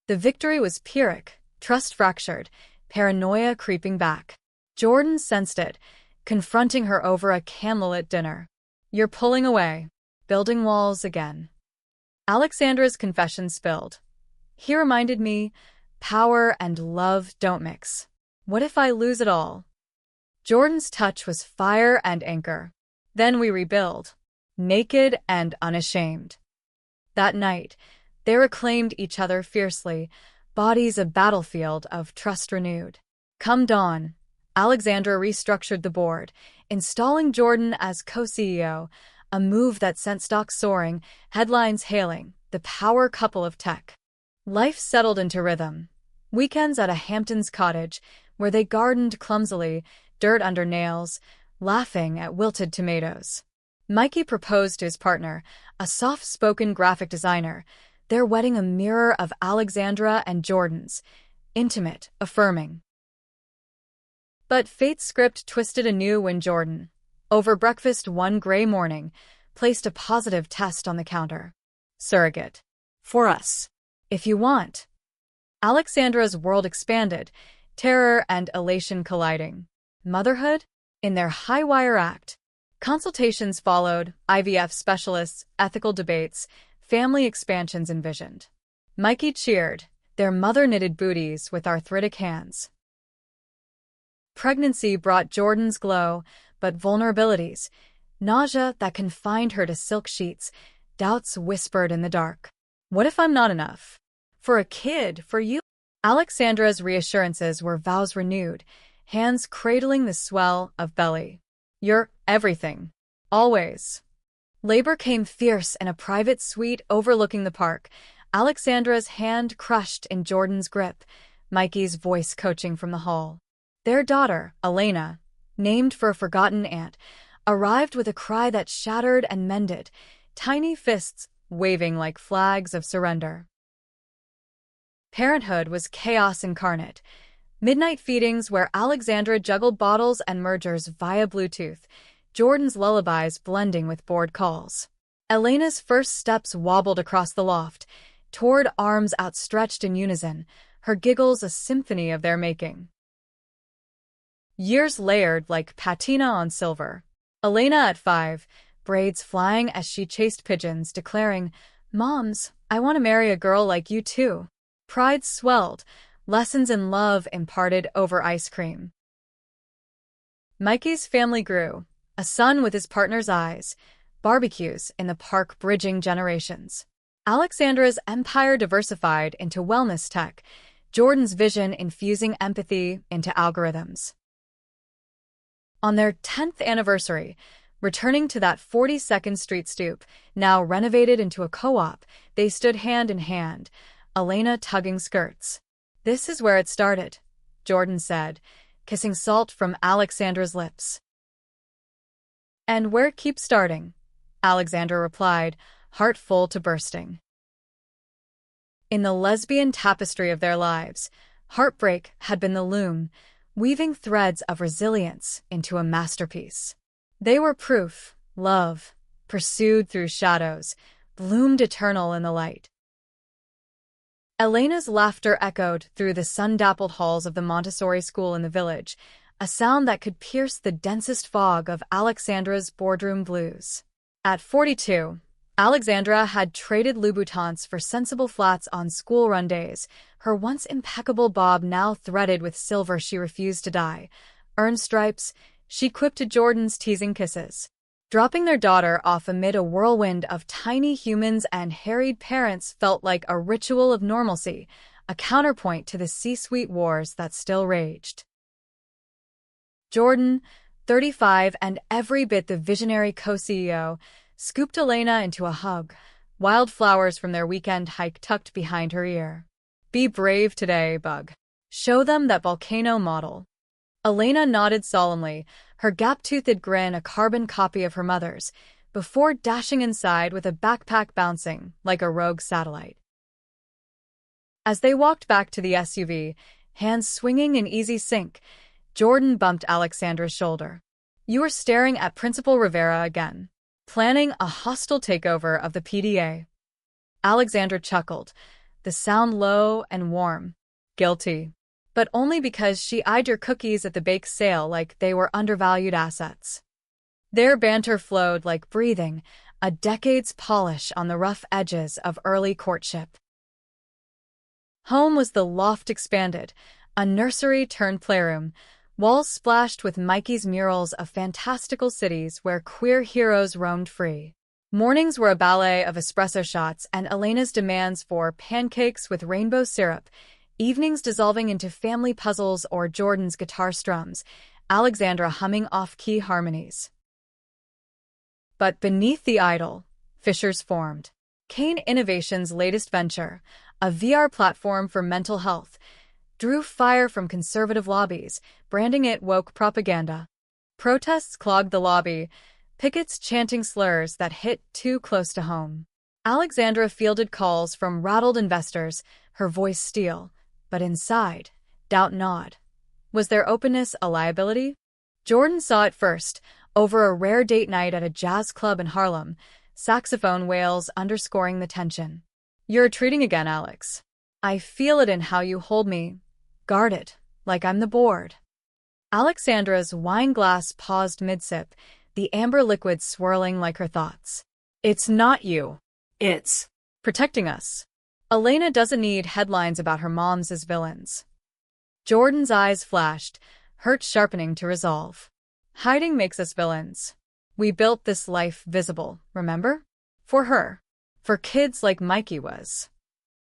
A: The victory was Pyrrhic, trust fractured, paranoia creeping back. Jordan sensed it, confronting her over a candlelit dinner. "You're pulling away, building walls again." Alexandra's confession spilled. "He reminded me, power and love don't mix. What if I lose it all?" Jordan's touch was fire and anchor. "Then we rebuild, naked and unashamed." That night, they reclaimed each other fiercely, bodies a battlefield of trust renewed. Come dawn, Alexandra restructured the board, installing Jordan as co-CEO, a move that sent stocks soaring, headlines hailing, the power couple of tech. Life settled into rhythm. Weekends at a Hamptons cottage, where they gardened clumsily, dirt under nails, laughing at wilted tomatoes. Mikey proposed to his partner, a soft-spoken graphic designer, their wedding a mirror of Alexandra and Jordan's, intimate, affirming. But fate's script twisted anew when Jordan, over breakfast one gray morning, placed a positive test on the counter. "Surrogate. For us. If you want." Alexandra's world expanded, terror and elation colliding. Motherhood? In their high-wire act. Consultations followed, IVF specialists, ethical debates, family expansions envisioned. Mikey cheered, their mother-knitted booties with arthritic hands. Pregnancy brought Jordan's glow, but vulnerabilities, nausea that confined her to silk sheets, doubts whispered in the dark. "What if I'm not enough? For a kid, for you?" Alexandra's reassurances were vows renewed, hands cradling the swell of belly. "You're everything. Always." Labor came fierce in a private suite overlooking the park, Alexandra's hand crushed in Jordan's grip, Mikey's voice coaching from the hall. Their daughter, Elena, named for a forgotten aunt, arrived with a cry that shattered and mended, tiny fists waving like flags of surrender. Parenthood was chaos incarnate. Midnight feedings where Alexandra juggled bottles and mergers via Bluetooth, Jordan's lullabies blending with bored calls. Elena's first steps wobbled across the loft, toward arms outstretched in unison, her giggles a symphony of their making. Years layered like patina on silver. Elena at 5, braids flying as she chased pigeons, declaring, "Moms, I want to marry a girl like you too." Pride swelled, lessons in love imparted over ice cream. Mikey's family grew, a son with his partner's eyes, barbecues in the park bridging generations. Alexandra's empire diversified into wellness tech, Jordan's vision infusing empathy into algorithms. On their 10th anniversary, returning to that 42nd Street stoop, now renovated into a co-op, they stood hand in hand, Elena tugging skirts. "This is where it started," Jordan said, kissing salt from Alexandra's lips. "And where it keeps starting," Alexandra replied, heart full to bursting. In the lesbian tapestry of their lives, heartbreak had been the loom, weaving threads of resilience into a masterpiece. They were proof, love, pursued through shadows, bloomed eternal in the light. Elena's laughter echoed through the sun-dappled halls of the Montessori school in the village, a sound that could pierce the densest fog of Alexandra's boardroom blues. At 42, Alexandra had traded Louboutins for sensible flats on school-run days, her once impeccable bob now threaded with silver she refused to dye. "Earned stripes," she quipped to Jordan's teasing kisses. Dropping their daughter off amid a whirlwind of tiny humans and harried parents felt like a ritual of normalcy, a counterpoint to the C-suite wars that still raged. Jordan, 35 and every bit the visionary co-CEO, scooped Elena into a hug, wildflowers from their weekend hike tucked behind her ear. "Be brave today, bug. Show them that volcano model." Elena nodded solemnly, her gap-toothed grin a carbon copy of her mother's, before dashing inside with a backpack bouncing like a rogue satellite. As they walked back to the SUV, hands swinging in easy sync, Jordan bumped Alexandra's shoulder. "You were staring at Principal Rivera again, planning a hostile takeover of the PDA." Alexandra chuckled, the sound low and warm. "Guilty. But only because she eyed your cookies at the bake sale like they were undervalued assets." Their banter flowed like breathing, a decade's polish on the rough edges of early courtship. Home was the loft expanded, a nursery turned playroom, walls splashed with Mikey's murals of fantastical cities where queer heroes roamed free. Mornings were a ballet of espresso shots and Elena's demands for pancakes with rainbow syrup, evenings dissolving into family puzzles or Jordan's guitar strums, Alexandra humming off-key harmonies. But beneath the idol, fissures formed. Kane Innovation's latest venture, a VR platform for mental health, drew fire from conservative lobbies, branding it woke propaganda. Protests clogged the lobby, pickets chanting slurs that hit too close to home. Alexandra fielded calls from rattled investors, her voice steel, but inside, doubt gnawed. Was their openness a liability? Jordan saw it first, over a rare date night at a jazz club in Harlem, saxophone wails underscoring the tension. "You're retreating again, Alex. I feel it in how you hold me. Guarded, like I'm the board." Alexandra's wine glass paused mid-sip, the amber liquid swirling like her thoughts. "It's not you.
B: It's
A: protecting us." Elena doesn't need headlines about her moms as villains. Jordan's eyes flashed, hurt sharpening to resolve. "Hiding makes us villains. We built this life visible, remember? For her. For kids like Mikey was."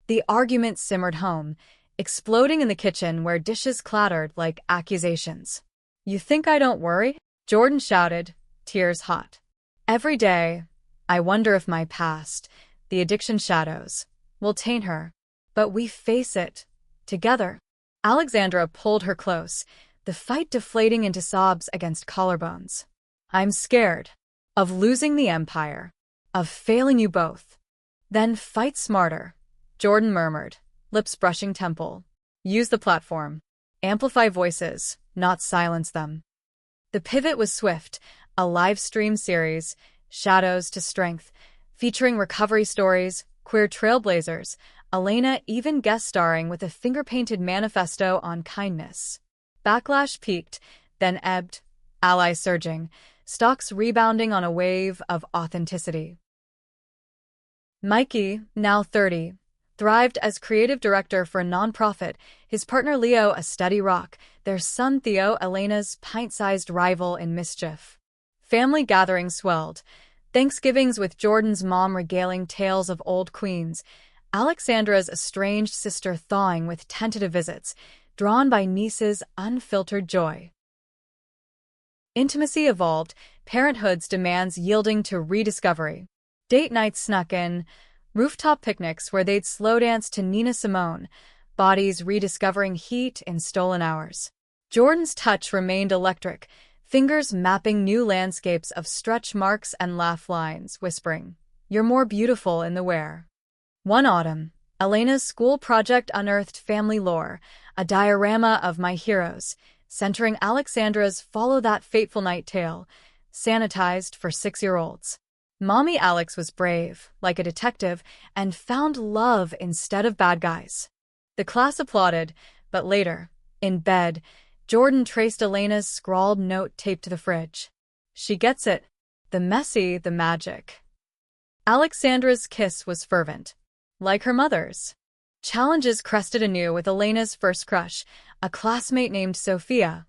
A: The argument simmered home, exploding in the kitchen where dishes clattered like accusations. "You think I don't worry?" Jordan shouted, tears hot. "Every day, I wonder if my past, the addiction shadows, will taint her. But we face it, together." Alexandra pulled her close, the fight deflating into sobs against collarbones. "I'm scared. Of losing the empire. Of failing you both." "Then fight smarter," Jordan murmured, lips brushing temple. "Use the platform. Amplify voices, not silence them." The pivot was swift, a live stream series, Shadows to Strength, featuring recovery stories, queer trailblazers, Elena even guest-starring with a finger-painted manifesto on kindness. Backlash peaked, then ebbed, allies surging, stocks rebounding on a wave of authenticity. Mikey, now 30, thrived as creative director for a nonprofit, his partner Leo a steady rock, their son Theo Elena's pint-sized rival in mischief. Family gatherings swelled, Thanksgivings with Jordan's mom regaling tales of old queens, Alexandra's estranged sister thawing with tentative visits, drawn by niece's unfiltered joy. Intimacy evolved, parenthood's demands yielding to rediscovery. Date nights snuck in, rooftop picnics where they'd slow dance to Nina Simone, bodies rediscovering heat in stolen hours. Jordan's touch remained electric, fingers mapping new landscapes of stretch marks and laugh lines, whispering, "You're more beautiful in the wear." One autumn, Elena's school project unearthed family lore, a diorama of my heroes, centering Alexandra's Follow That Fateful Night tale, sanitized for 6-year-olds. Mommy Alex was brave, like a detective, and found love instead of bad guys. The class applauded, but later, in bed, Jordan traced Elena's scrawled note taped to the fridge. "She gets it. The messy, the magic." Alexandra's kiss was fervent, like her mother's. Challenges crested anew with Elena's first crush, a classmate named Sophia.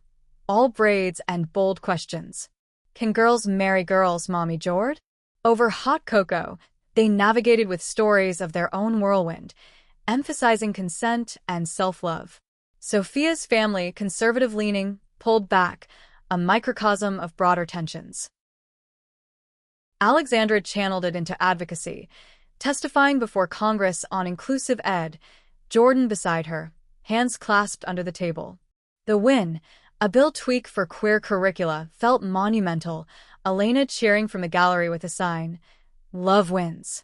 A: All braids and bold questions. "Can girls marry girls, Mommy Jord?" Over hot cocoa, they navigated with stories of their own whirlwind, emphasizing consent and self-love. Sophia's family, conservative-leaning, pulled back, a microcosm of broader tensions. Alexandra channeled it into advocacy, testifying before Congress on inclusive ed, Jordan beside her, hands clasped under the table. The win, a bill tweak for queer curricula, felt monumental, Elena cheering from the gallery with a sign, "Love wins."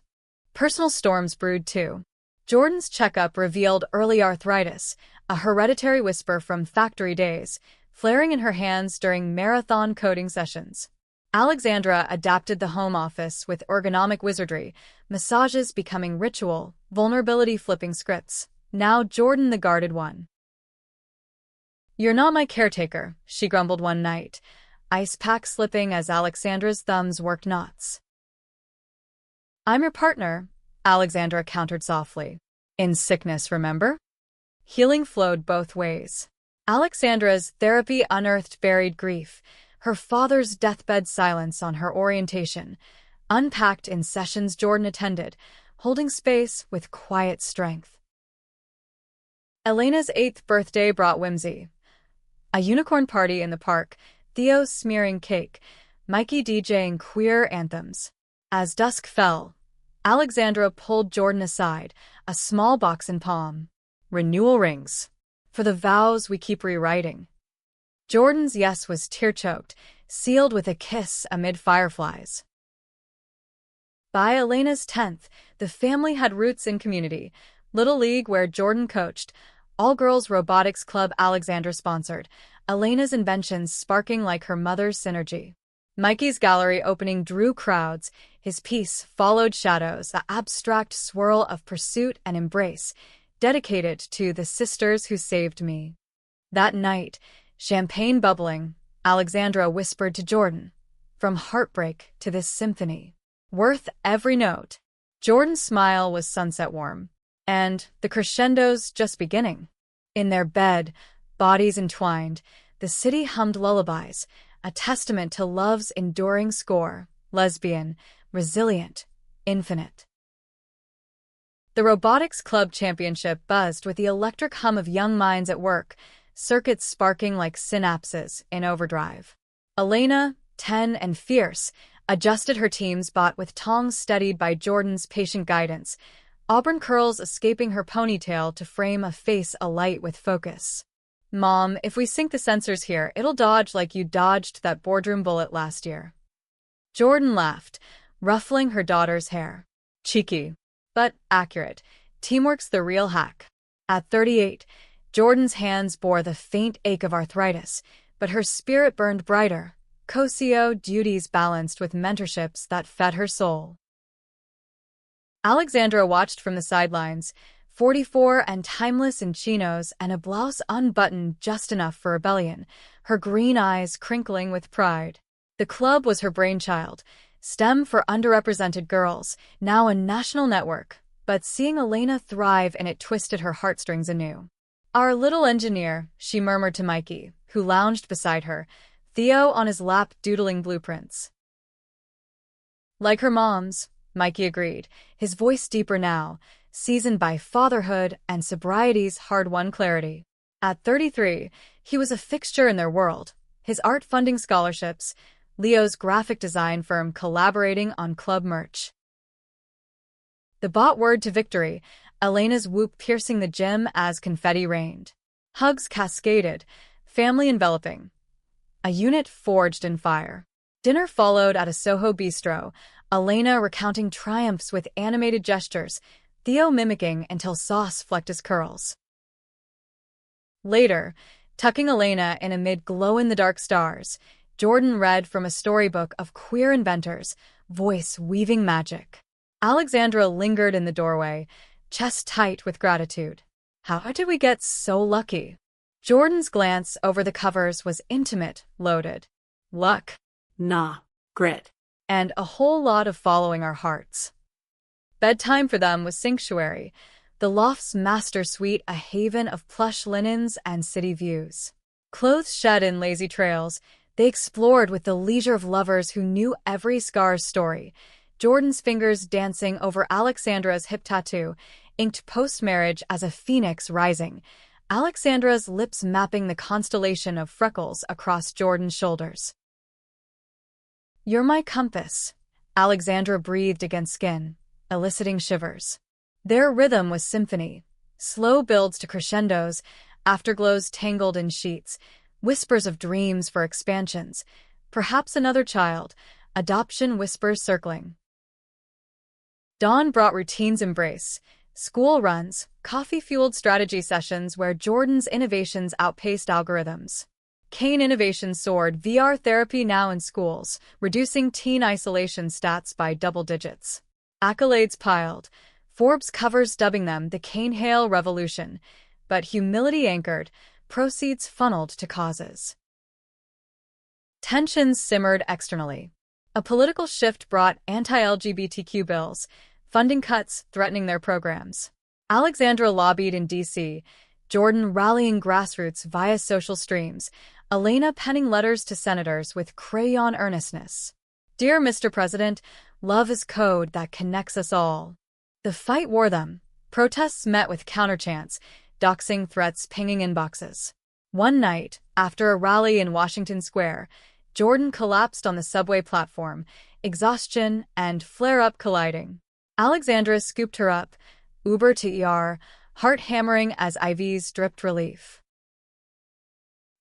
A: Personal storms brewed too. Jordan's checkup revealed early arthritis, a hereditary whisper from factory days, flaring in her hands during marathon coding sessions. Alexandra adapted the home office with ergonomic wizardry, massages becoming ritual, vulnerability flipping scripts. Now Jordan the guarded one. "You're not my caretaker," she grumbled one night, ice pack slipping as Alexandra's thumbs worked knots. "I'm your partner," Alexandra countered softly. "In sickness, remember?" Healing flowed both ways. Alexandra's therapy unearthed buried grief, her father's deathbed silence on her orientation, unpacked in sessions Jordan attended, holding space with quiet strength. Elena's 8th birthday brought whimsy. A unicorn party in the park, Theo smearing cake, Mikey DJing queer anthems. As dusk fell, Alexandra pulled Jordan aside, a small box in palm. "Renewal rings. For the vows we keep rewriting." Jordan's yes was tear-choked, sealed with a kiss amid fireflies. By Elena's 10th, the family had roots in community. Little League where Jordan coached, all-girls robotics club Alexandra sponsored, Elena's inventions sparking like her mother's synergy. Mikey's gallery opening drew crowds, his piece followed shadows, the abstract swirl of pursuit and embrace, dedicated to the sisters who saved me. That night, champagne bubbling, Alexandra whispered to Jordan, "From heartbreak to this symphony. Worth every note." Jordan's smile was sunset warm, and the crescendo's just beginning. In their bed, bodies entwined, the city hummed lullabies, a testament to love's enduring score, lesbian, resilient, infinite. The Robotics Club Championship buzzed with the electric hum of young minds at work, circuits sparking like synapses in overdrive. Elena, 10 and fierce, adjusted her team's bot with tongs steadied by Jordan's patient guidance, auburn curls escaping her ponytail to frame a face alight with focus. "Mom, if we sync the sensors here, it'll dodge like you dodged that boardroom bullet last year." Jordan laughed, ruffling her daughter's hair. "Cheeky, but accurate. Teamwork's the real hack." At 38, Jordan's hands bore the faint ache of arthritis, but her spirit burned brighter, co-CEO duties balanced with mentorships that fed her soul. Alexandra watched from the sidelines, 44 and timeless in chinos and a blouse unbuttoned just enough for rebellion, her green eyes crinkling with pride. The club was her brainchild, STEM for underrepresented girls, now a national network, but seeing Elena thrive in it twisted her heartstrings anew. "Our little engineer," she murmured to Mikey, who lounged beside her, Theo on his lap doodling blueprints. "Like her mom's," Mikey agreed, his voice deeper now, seasoned by fatherhood and sobriety's hard-won clarity. At 33, he was a fixture in their world, his art-funding scholarships, Leo's graphic design firm collaborating on club merch. The bot word to victory, Elena's whoop piercing the gym as confetti rained. Hugs cascaded, family enveloping. A unit forged in fire. Dinner followed at a Soho bistro, Elena recounting triumphs with animated gestures, Theo mimicking until sauce flecked his curls. Later, tucking Elena in amid glow-in-the-dark stars, Jordan read from a storybook of queer inventors, voice weaving magic. Alexandra lingered in the doorway, chest tight with gratitude. How did we get so lucky? Jordan's glance over the covers was intimate, loaded. Luck.
B: Nah, grit.
A: And a whole lot of following our hearts. Bedtime for them was sanctuary, the loft's master suite a haven of plush linens and city views. Clothes shed in lazy trails, they explored with the leisure of lovers who knew every scar's story, Jordan's fingers dancing over Alexandra's hip tattoo, inked post-marriage as a phoenix rising, Alexandra's lips mapping the constellation of freckles across Jordan's shoulders. "You're my compass," Alexandra breathed against skin, eliciting shivers. Their rhythm was symphony, slow builds to crescendos, afterglows tangled in sheets, whispers of dreams for expansions, perhaps another child, adoption whispers circling. Dawn brought routine's embrace, school runs, coffee-fueled strategy sessions where Jordan's innovations outpaced algorithms. Kane innovation soared, VR therapy now in schools, reducing teen isolation stats by double digits. Accolades piled, Forbes covers dubbing them the Kane Hail Revolution, but humility anchored, proceeds funneled to causes. Tensions simmered externally. A political shift brought anti-LGBTQ bills, funding cuts threatening their programs. Alexandra lobbied in D.C., Jordan rallying grassroots via social streams, Elena penning letters to senators with crayon earnestness. "Dear Mr. President, love is code that connects us all." The fight wore them. Protests met with counterchants, doxing threats pinging inboxes. One night, after a rally in Washington Square, Jordan collapsed on the subway platform, exhaustion and flare-up colliding. Alexandra scooped her up, Uber to ER, heart hammering as IVs dripped relief.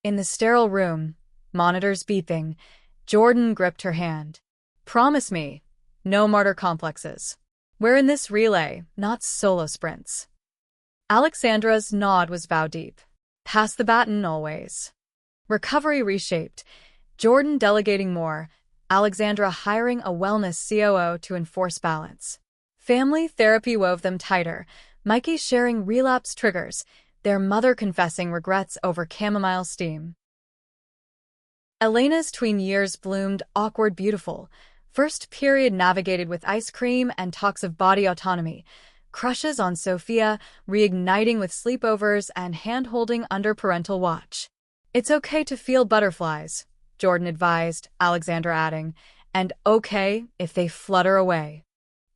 A: In the sterile room, monitors beeping, Jordan gripped her hand. "Promise me, no martyr complexes. We're in this relay, not solo sprints." Alexandra's nod was vow deep. Pass the baton always. Recovery reshaped, Jordan delegating more, Alexandra hiring a wellness COO to enforce balance. Family therapy wove them tighter, Mikey sharing relapse triggers, their mother confessing regrets over chamomile steam. Elena's tween years bloomed awkward beautiful, first period navigated with ice cream and talks of body autonomy, crushes on Sophia reigniting with sleepovers and hand-holding under parental watch. "It's okay to feel butterflies," Jordan advised, Alexandra adding, "and okay if they flutter away."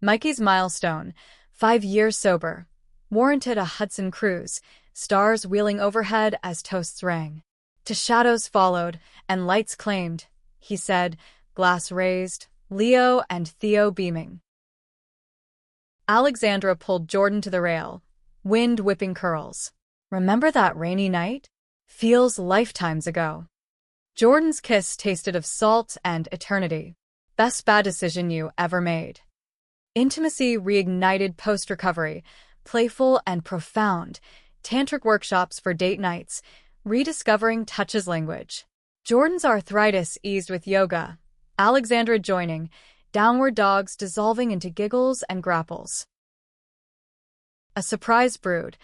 A: Mikey's milestone, 5 years sober. Warranted a Hudson cruise, stars wheeling overhead as toasts rang. To shadows followed, and lights claimed, he said, glass raised, Leo and Theo beaming. Alexandra pulled Jordan to the rail, wind whipping curls. Remember that rainy night? Feels lifetimes ago. Jordan's kiss tasted of salt and eternity. Best bad decision you ever made. Intimacy reignited post-recovery, playful and profound, tantric workshops for date nights, rediscovering touch's language. Jordan's arthritis eased with yoga, Alexandra joining, downward dogs dissolving into giggles and grapples. A surprise brood,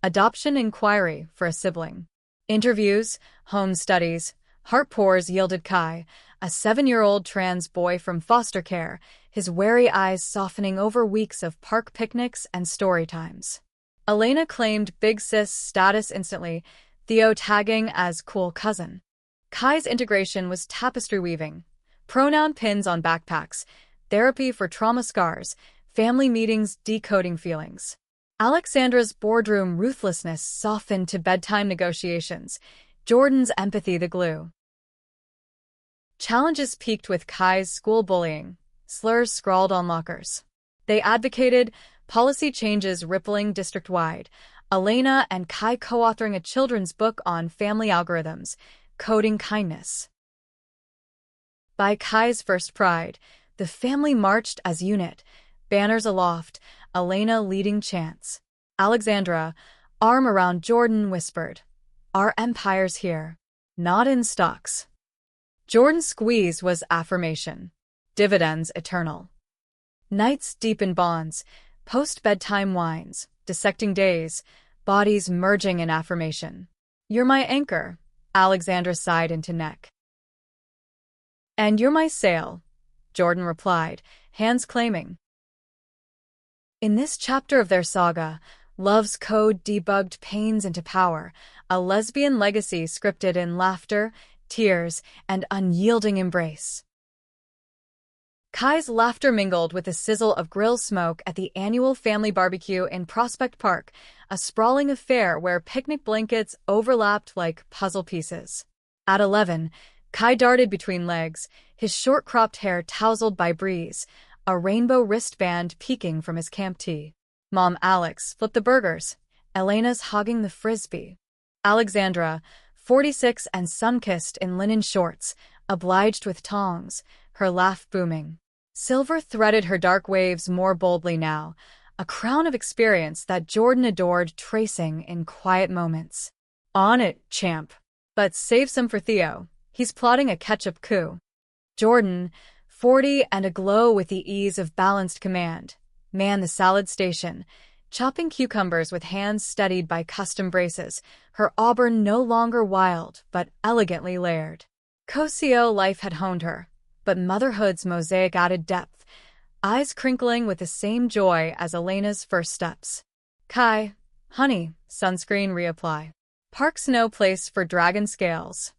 A: adoption inquiry for a sibling. Interviews, home studies, heart pours yielded Kai, a 7-year-old trans boy from foster care, his wary eyes softening over weeks of park picnics and story times. Elena claimed big sis status instantly, Theo tagging as cool cousin. Kai's integration was tapestry weaving, pronoun pins on backpacks, therapy for trauma scars, family meetings decoding feelings. Alexandra's boardroom ruthlessness softened to bedtime negotiations, Jordan's empathy the glue. Challenges peaked with Kai's school bullying, slurs scrawled on lockers. They advocated policy changes rippling district-wide, Elena and Kai co-authoring a children's book on family algorithms, coding kindness. By Kai's first pride, the family marched as unit, banners aloft, Elena leading chants. Alexandra, arm around Jordan, whispered, "Our empire's here, not in stocks." Jordan's squeeze was affirmation, dividends eternal. Nights deep in bonds, post-bedtime wines, dissecting days, bodies merging in affirmation. "You're my anchor," Alexandra sighed into neck. "And you're my sail," Jordan replied, hands claiming. In this chapter of their saga, love's code debugged pains into power, a lesbian legacy scripted in laughter, tears, and unyielding embrace. Kai's laughter mingled with the sizzle of grill smoke at the annual family barbecue in Prospect Park, a sprawling affair where picnic blankets overlapped like puzzle pieces. At 11, Kai darted between legs, his short-cropped hair tousled by breeze, a rainbow wristband peeking from his camp tee. Mom Alex flipped the burgers, Elena's hogging the frisbee. Alexandra, 46 and sun-kissed in linen shorts, obliged with tongs, her laugh booming. Silver threaded her dark waves more boldly now, a crown of experience that Jordan adored tracing in quiet moments. "On it, champ. But save some for Theo. He's plotting a catch-up coup." Jordan, 40 and aglow with the ease of balanced command, manned the salad station, chopping cucumbers with hands steadied by custom braces, her auburn no longer wild but elegantly layered. Co-CO life had honed her, but motherhood's mosaic added depth, eyes crinkling with the same joy as Elena's first steps. "Kai, honey, sunscreen reapply. Park's no place for dragon scales."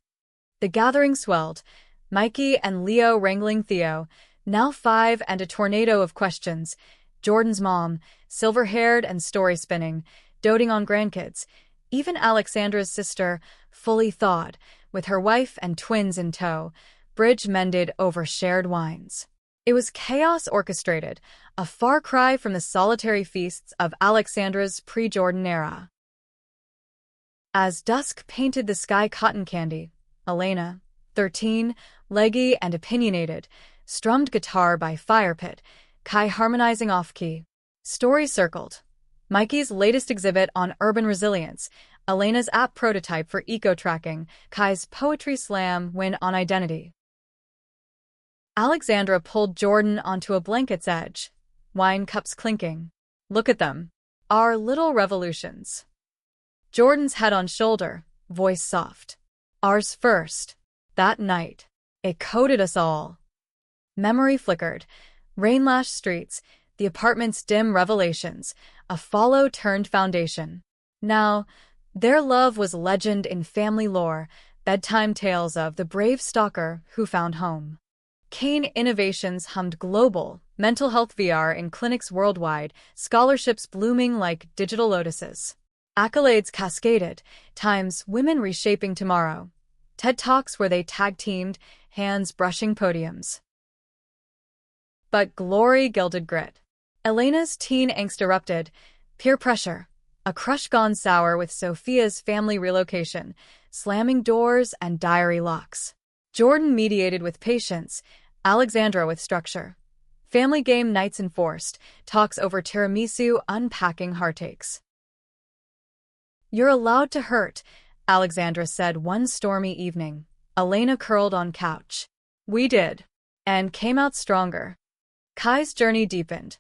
A: The gathering swelled, Mikey and Leo wrangling Theo, now 5 and a tornado of questions, Jordan's mom, silver-haired and story-spinning, doting on grandkids, even Alexandra's sister, fully thawed, with her wife and twins in tow, bridge mended over shared wines. It was chaos orchestrated, a far cry from the solitary feasts of Alexandra's pre-Jordan era. As dusk painted the sky cotton candy, Elena, 13, leggy and opinionated, strummed guitar by fire pit, Kai harmonizing off-key. Stories circled. Mikey's latest exhibit on urban resilience, Elena's app prototype for eco-tracking, Kai's poetry slam win on identity. Alexandra pulled Jordan onto a blanket's edge, wine cups clinking. "Look at them. Our little revolutions." Jordan's head on shoulder, voice soft. "Ours first. That night. It coded us all." Memory flickered. Rain-lashed streets, the apartment's dim revelations, a follow-turned foundation. Now, their love was legend in family lore, bedtime tales of the brave stalker who found home. Kane Innovations hummed global, mental health VR in clinics worldwide, scholarships blooming like digital lotuses. Accolades cascaded, Times Women Reshaping Tomorrow. TED Talks where they tag-teamed, hands brushing podiums. But glory gilded grit. Elena's teen angst erupted, peer pressure, a crush gone sour with Sophia's family relocation, slamming doors and diary locks. Jordan mediated with patience, Alexandra with structure. Family game nights enforced, talks over tiramisu unpacking heartaches. You're allowed to hurt, Alexandra said one stormy evening. Elena curled on couch. We did. And came out stronger. Kai's journey deepened.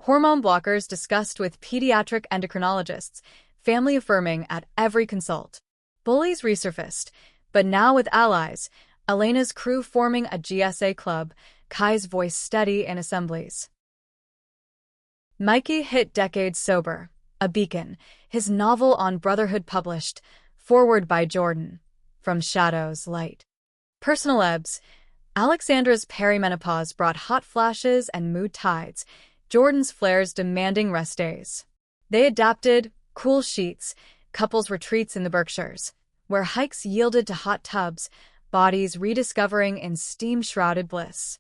A: Hormone blockers discussed with pediatric endocrinologists, family affirming at every consult. Bullies resurfaced, but now with allies, Elena's crew forming a GSA club, Kai's voice steady in assemblies. Mikey hit decades sober, a beacon, his novel on brotherhood published, forward by Jordan, From Shadows, Light. Personal ebbs, Alexandra's perimenopause brought hot flashes and mood tides, Jordan's flares demanding rest days. They adapted, cool sheets, couples retreats in the Berkshires, where hikes yielded to hot tubs, bodies rediscovering in steam-shrouded bliss.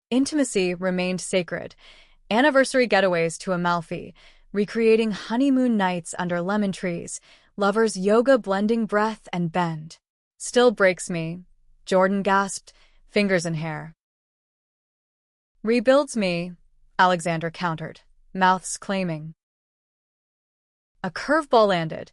A: Intimacy remained sacred, anniversary getaways to Amalfi, recreating honeymoon nights under lemon trees, lovers yoga blending breath and bend. Still breaks me, Jordan gasped, fingers in hair. Rebuilds me, Alexandra countered, mouths claiming. A curveball landed.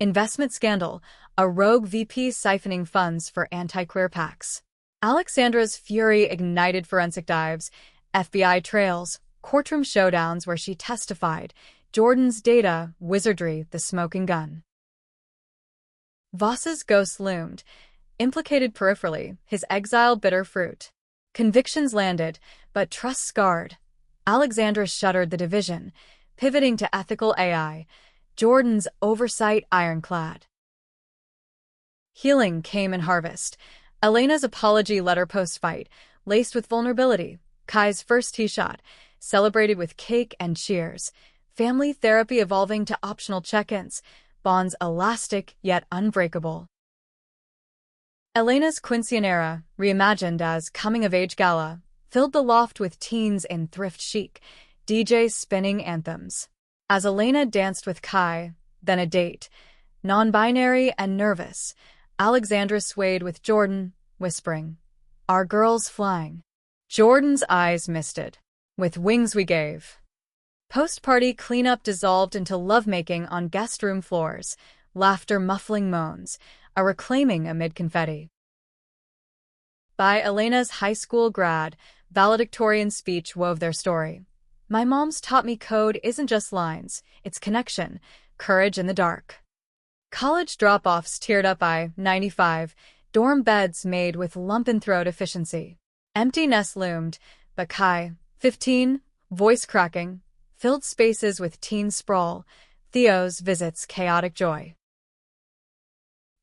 A: Investment scandal, a rogue VP siphoning funds for anti-queer PACs. Alexandra's fury ignited forensic dives, FBI trails, courtroom showdowns where she testified, Jordan's data, wizardry, the smoking gun. Voss's ghost loomed, implicated peripherally, his exile bitter fruit. Convictions landed, but trust scarred. Alexandra shuddered the division, pivoting to ethical AI, Jordan's oversight ironclad. Healing came in harvest. Elena's apology letter post-fight, laced with vulnerability, Kai's first tee shot, celebrated with cake and cheers, family therapy evolving to optional check-ins, bonds elastic yet unbreakable. Elena's Quinceañera, reimagined as coming-of-age gala, filled the loft with teens in thrift chic, DJs spinning anthems. As Elena danced with Kai, then a date, non-binary and nervous, Alexandra swayed with Jordan, whispering, "Our girl's flying." Jordan's eyes misted. "With wings we gave." Post-party cleanup dissolved into lovemaking on guest room floors, laughter muffling moans, a reclaiming amid confetti. By Elena's high school grad, valedictorian speech wove their story. My mom's taught me code isn't just lines, it's connection, courage in the dark. College drop-offs teared up by 95, dorm beds made with lump-in-throat efficiency. Empty nest loomed, but Kai, 15, voice cracking, filled spaces with teen sprawl, Theo's visits chaotic joy.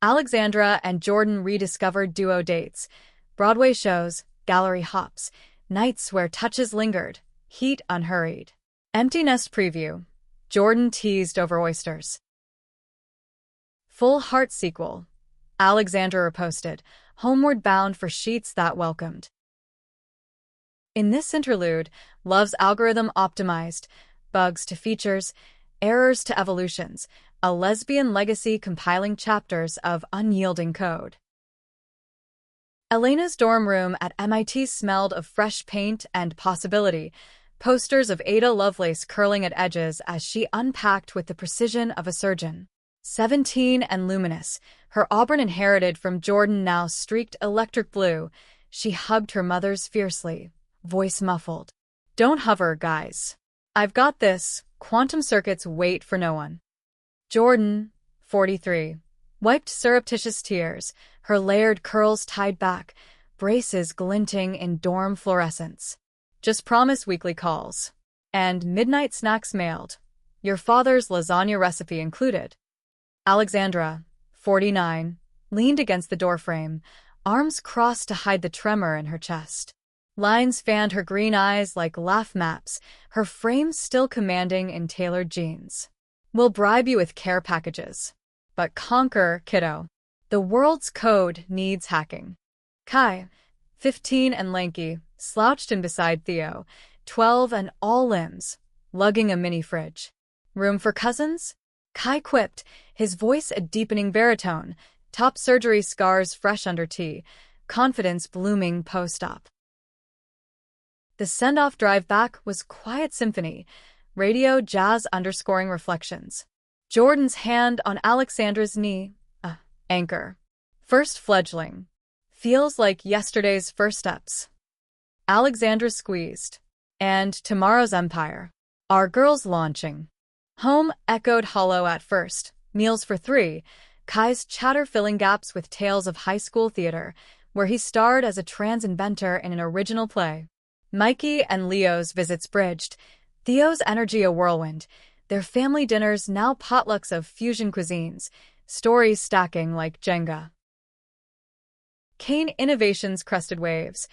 A: Alexandra and Jordan rediscovered duo dates, Broadway shows, gallery hops, nights where touches lingered, heat unhurried. Empty nest preview, Jordan teased over oysters. Full heart sequel, Alexandra posted, homeward bound for sheets that welcomed. In this interlude, love's algorithm optimized, bugs to features, errors to evolutions, a lesbian legacy compiling chapters of unyielding code. Elena's dorm room at MIT smelled of fresh paint and possibility, posters of Ada Lovelace curling at edges as she unpacked with the precision of a surgeon. 17 and luminous, her auburn inherited from Jordan now streaked electric blue, she hugged her mother's fiercely, voice muffled. Don't hover, guys. I've got this, quantum circuits wait for no one. Jordan, 43, wiped surreptitious tears, her layered curls tied back, braces glinting in dorm fluorescence. Just promise weekly calls. And midnight snacks mailed. Your father's lasagna recipe included. Alexandra, 49, leaned against the doorframe, arms crossed to hide the tremor in her chest. Lines fanned her green eyes like laugh maps, her frame still commanding in tailored jeans. "We'll bribe you with care packages. But conquer, kiddo. The world's code needs hacking." Kai, 15 and lanky, slouched in beside Theo, 12 and all limbs, lugging a mini fridge. "Room for cousins?" Kai quipped, his voice a deepening baritone, top surgery scars fresh under tea, confidence blooming post-op. The send-off drive back was quiet symphony, radio jazz underscoring reflections. Jordan's hand on Alexandra's knee, anchor. First fledgling. Feels like yesterday's first steps. Alexandra squeezed. And tomorrow's empire. Our girls launching. Home echoed hollow at first. Meals for three. Kai's chatter filling gaps with tales of high school theater, where he starred as a trans inventor in an original play. Mikey and Leo's visits bridged. Theo's energy a whirlwind. Their family dinners now potlucks of fusion cuisines, stories stacking like Jenga. Kane Innovations crested waves.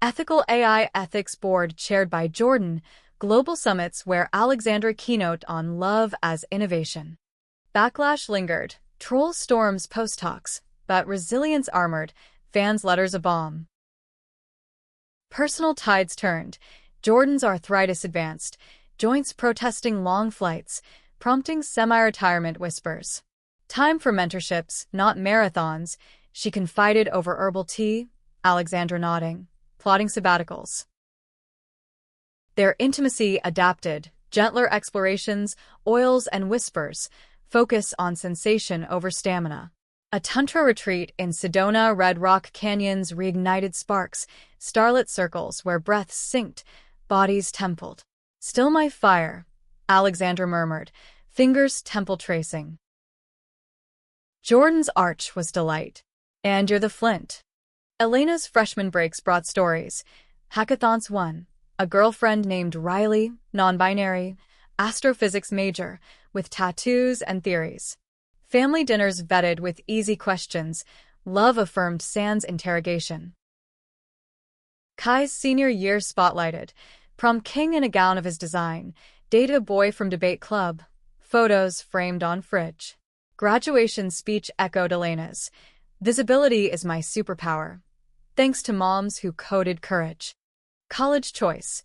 A: Ethical AI Ethics Board chaired by Jordan, global summits where Alexandra keynote on love as innovation. Backlash lingered, troll storms post-talks, but resilience armored, fans' letters a bomb. Personal tides turned, Jordan's arthritis advanced, joints protesting long flights, prompting semi-retirement whispers. Time for mentorships, not marathons, she confided over herbal tea, Alexandra nodding, plotting sabbaticals. Their intimacy adapted, gentler explorations, oils and whispers, focus on sensation over stamina. A tantra retreat in Sedona Red Rock Canyons reignited sparks, starlit circles where breaths synced, bodies templed. "Still my fire," Alexandra murmured, fingers temple tracing. Jordan's arch was delight. "And you're the flint." Elena's freshman breaks brought stories. Hackathons 1. A girlfriend named Riley, non-binary, astrophysics major, with tattoos and theories. Family dinners vetted with easy questions, love affirmed sans interrogation. Kai's senior year spotlighted, prom king in a gown of his design, dated a boy from debate club, photos framed on fridge. Graduation speech echoed Elena's, "Visibility is my superpower. Thanks to moms who coded courage." College choice.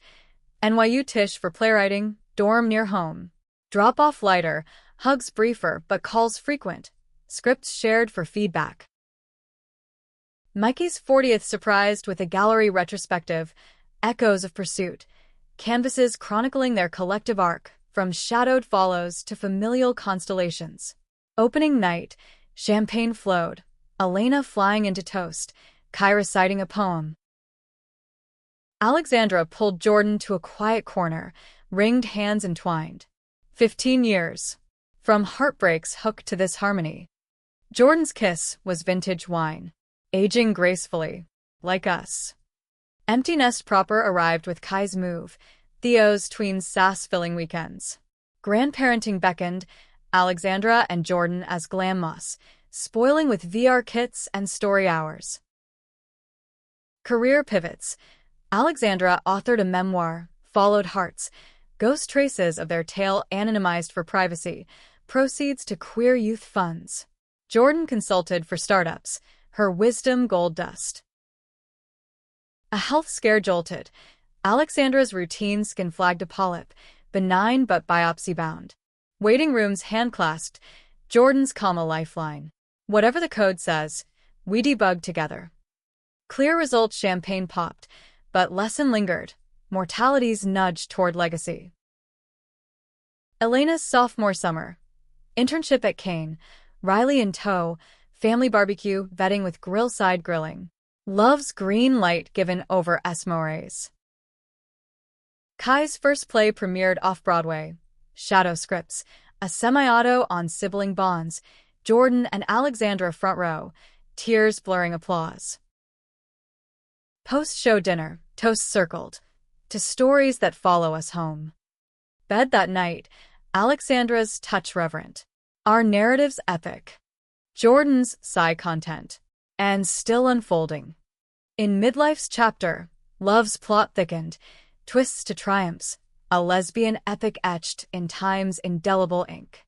A: NYU Tisch for playwriting, dorm near home. Drop-off lighter, hugs briefer but calls frequent. Scripts shared for feedback. Mikey's 40th surprised with a gallery retrospective, echoes of pursuit, canvases chronicling their collective arc, from shadowed follows to familial constellations. Opening night, champagne flowed, Elena flying into toast, Kai reciting a poem. Alexandra pulled Jordan to a quiet corner, ringed hands entwined. 15 years. From heartbreaks hooked to this harmony. Jordan's kiss was vintage wine, aging gracefully, like us. Empty nest proper arrived with Kai's move, Theo's tween sass-filling weekends. Grandparenting beckoned, Alexandra and Jordan as glam moss, spoiling with VR kits and story hours. Career pivots. Alexandra authored a memoir, Followed Hearts, ghost traces of their tale anonymized for privacy, proceeds to queer youth funds. Jordan consulted for startups, her wisdom gold dust. A health scare jolted. Alexandra's routine skin flagged a polyp, benign but biopsy-bound. Waiting rooms hand-clasped, Jordan's comma lifeline. Whatever the code says, we debug together. Clear results champagne popped, but lesson lingered. Mortality's nudge toward legacy. Elena's sophomore summer. Internship at Kane, Riley in tow, family barbecue vetting with grill-side grilling. Love's green light given over Esmores. Kai's first play premiered off-Broadway. Shadow Scripts, a semi-auto on sibling bonds. Jordan and Alexandra front row, tears blurring applause. Post-show dinner, toasts circled. To stories that follow us home. Bed that night, Alexandra's touch reverent. Our narrative's epic. Jordan's sigh content. And still unfolding. In midlife's chapter, love's plot thickened, twists to triumphs, a lesbian epic etched in time's indelible ink.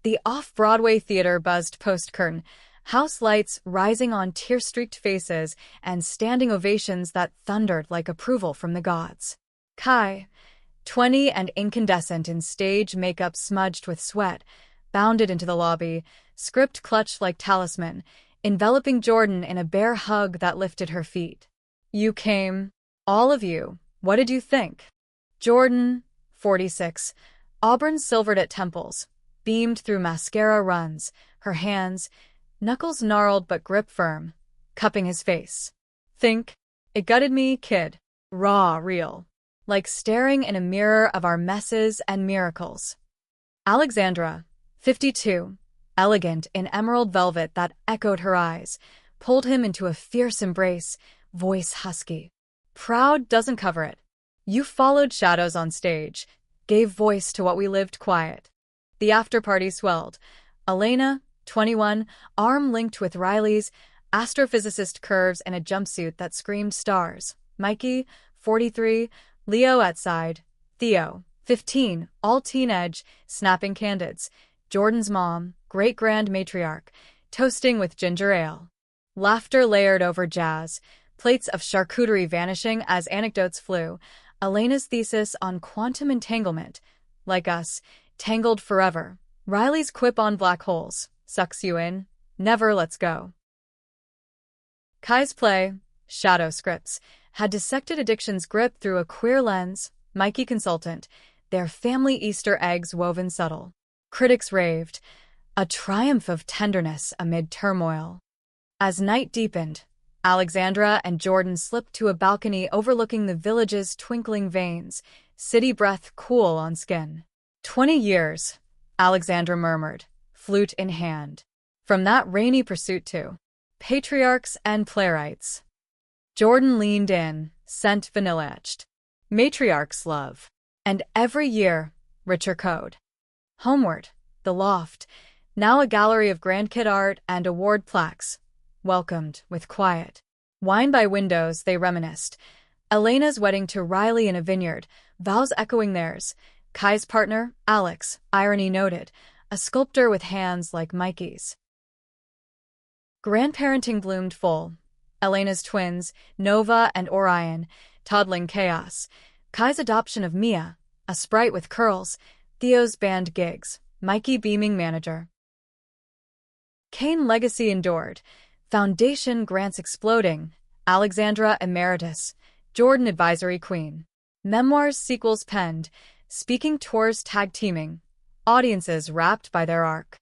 A: The off-Broadway theater buzzed post-curtain, house lights rising on tear-streaked faces and standing ovations that thundered like approval from the gods. Kai, 20 and incandescent in stage makeup smudged with sweat, bounded into the lobby, script clutched like talisman, enveloping Jordan in a bear hug that lifted her feet. You came, all of you. What did you think? Jordan, 46, auburn silvered at temples, beamed through mascara runs, her hands, knuckles gnarled but grip firm, cupping his face. Think? It gutted me, kid. Raw, real. Like staring in a mirror of our messes and miracles. Alexandra, 52, elegant in emerald velvet that echoed her eyes, pulled him into a fierce embrace, voice husky. Proud doesn't cover it. You followed shadows on stage, gave voice to what we lived quiet. The after-party swelled. Elena, 21, arm linked with Riley's, astrophysicist curves in a jumpsuit that screamed stars. Mikey, 43, Leo at side. Theo, 15, all teenage, snapping candids. Jordan's mom, great-grand matriarch, toasting with ginger ale. Laughter layered over jazz, plates of charcuterie vanishing as anecdotes flew. Elena's thesis on quantum entanglement. Like us, tangled forever. Riley's quip on black holes. Sucks you in. Never lets go. Kai's play, Shadow Scripts, had dissected addiction's grip through a queer lens. Mikey consultant, their family Easter eggs woven subtle. Critics raved, a triumph of tenderness amid turmoil. As night deepened, Alexandra and Jordan slipped to a balcony overlooking the village's twinkling veins, city breath cool on skin. 20 years, Alexandra murmured, flute in hand. From that rainy pursuit to patriarchs and playwrights. Jordan leaned in, scent vanilla-etched. Matriarchs love. And every year, richer code. Homeward, the loft, now a gallery of grandkid art and award plaques, welcomed with quiet. Wine by windows, they reminisced. Elena's wedding to Riley in a vineyard, vows echoing theirs. Kai's partner, Alex, irony noted, a sculptor with hands like Mikey's. Grandparenting bloomed full. Elena's twins, Nova and Orion, toddling chaos. Kai's adoption of Mia, a sprite with curls. Theo's band gigs, Mikey beaming manager. Kane legacy endured. Foundation grants exploding. Alexandra emeritus. Jordan advisory queen. Memoirs sequels penned. Speaking tours tag teaming. Audiences wrapped by their arc.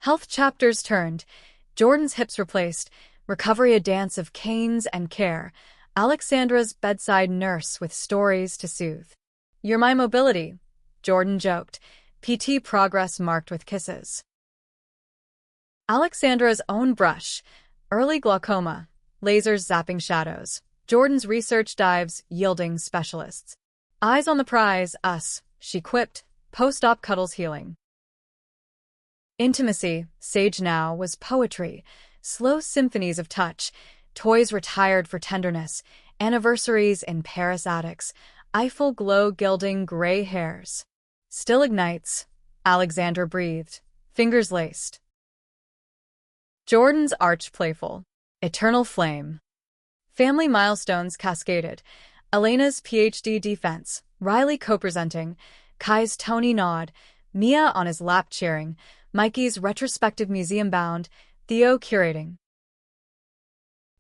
A: Health chapters turned. Jordan's hips replaced. Recovery a dance of canes and care. Alexandra's bedside nurse with stories to soothe. You're my mobility, Jordan joked, PT progress marked with kisses. Alexandra's own brush, early glaucoma, lasers zapping shadows. Jordan's research dives yielding specialists. Eyes on the prize, us, she quipped, post-op cuddles healing. Intimacy, sage now, was poetry, slow symphonies of touch, toys retired for tenderness, anniversaries in Paris attics, Eiffel glow gilding gray hairs. Still ignites, Alexandra breathed, fingers laced. Jordan's arch playful, eternal flame. Family milestones cascaded. Elena's PhD defense, Riley co-presenting, Kai's Tony nod, Mia on his lap cheering, Mikey's retrospective museum bound, Theo curating.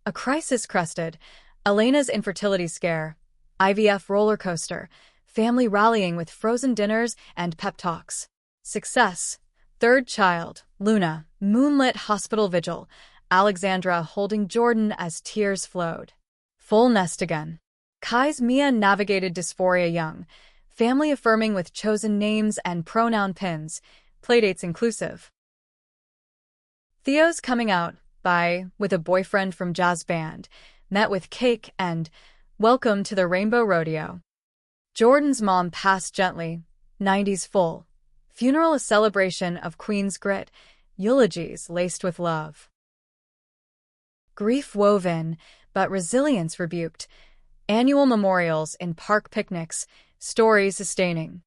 A: A crisis crested, Elena's infertility scare, IVF roller coaster, family rallying with frozen dinners and pep talks. Success, third child, Luna, moonlit hospital vigil, Alexandra holding Jordan as tears flowed. Full nest again. Kai's Mia navigated dysphoria young, family affirming with chosen names and pronoun pins, playdates inclusive. Theo's coming out, with a boyfriend from jazz band, met with cake and welcome to the Rainbow Rodeo. Jordan's mom passed gently, 90s full. Funeral a celebration of Queen's grit, eulogies laced with love. Grief woven, but resilience rebuked. Annual memorials in park picnics, stories sustaining.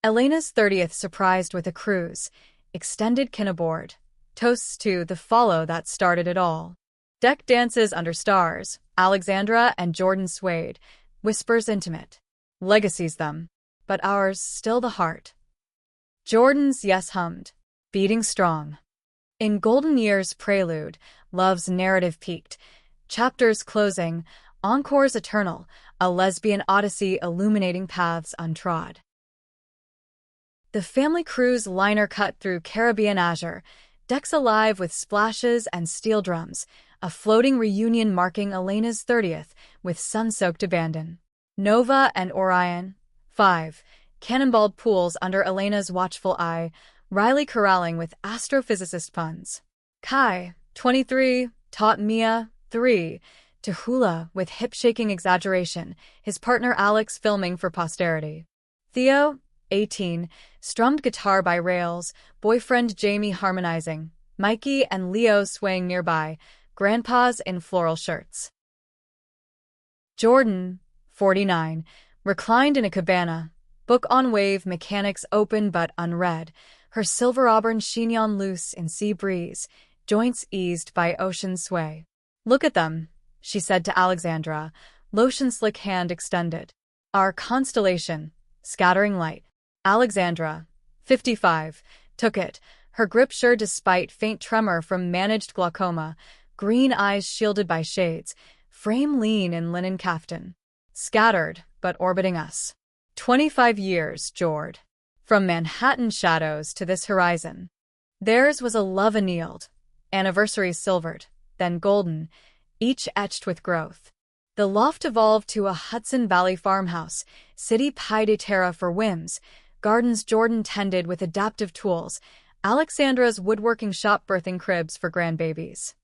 A: Elena's 30th surprised with a cruise, extended kin aboard. Toasts to the follow that started it all. Deck dances under stars, Alexandra and Jordan swayed, whispers intimate. Legacies them, but ours still the heart. Jordan's yes hummed, beating strong. In Golden Years prelude, love's narrative peaked. Chapters closing, encores eternal, a lesbian odyssey illuminating paths untrod. The family cruise liner cut through Caribbean azure, decks alive with splashes and steel drums, a floating reunion marking Elena's 30th with sun-soaked abandon. Nova and Orion, 5, cannonballed pools under Elena's watchful eye, Riley corralling with astrophysicist puns. Kai, 23, taught Mia, 3, to hula with hip-shaking exaggeration, his partner Alex filming for posterity. Theo, 18, strummed guitar by rails, boyfriend Jamie harmonizing, Mikey and Leo swaying nearby, grandpas in floral shirts. Jordan, 49, reclined in a cabana, book on wave, mechanics open but unread, her silver auburn chignon loose in sea breeze, joints eased by ocean sway. Look at them, she said to Alexandra, lotion slick hand extended. Our constellation, scattering light. Alexandra, 55, took it, her grip sure despite faint tremor from managed glaucoma, green eyes shielded by shades, frame lean in linen caftan. Scattered, but orbiting us. 25 years, Jord. From Manhattan shadows to this horizon. Theirs was a love annealed, anniversaries silvered, then golden, each etched with growth. The loft evolved to a Hudson Valley farmhouse, city pied de terre for whims, gardens Jordan tended with adaptive tools, Alexandra's woodworking shop birthing cribs for grandbabies.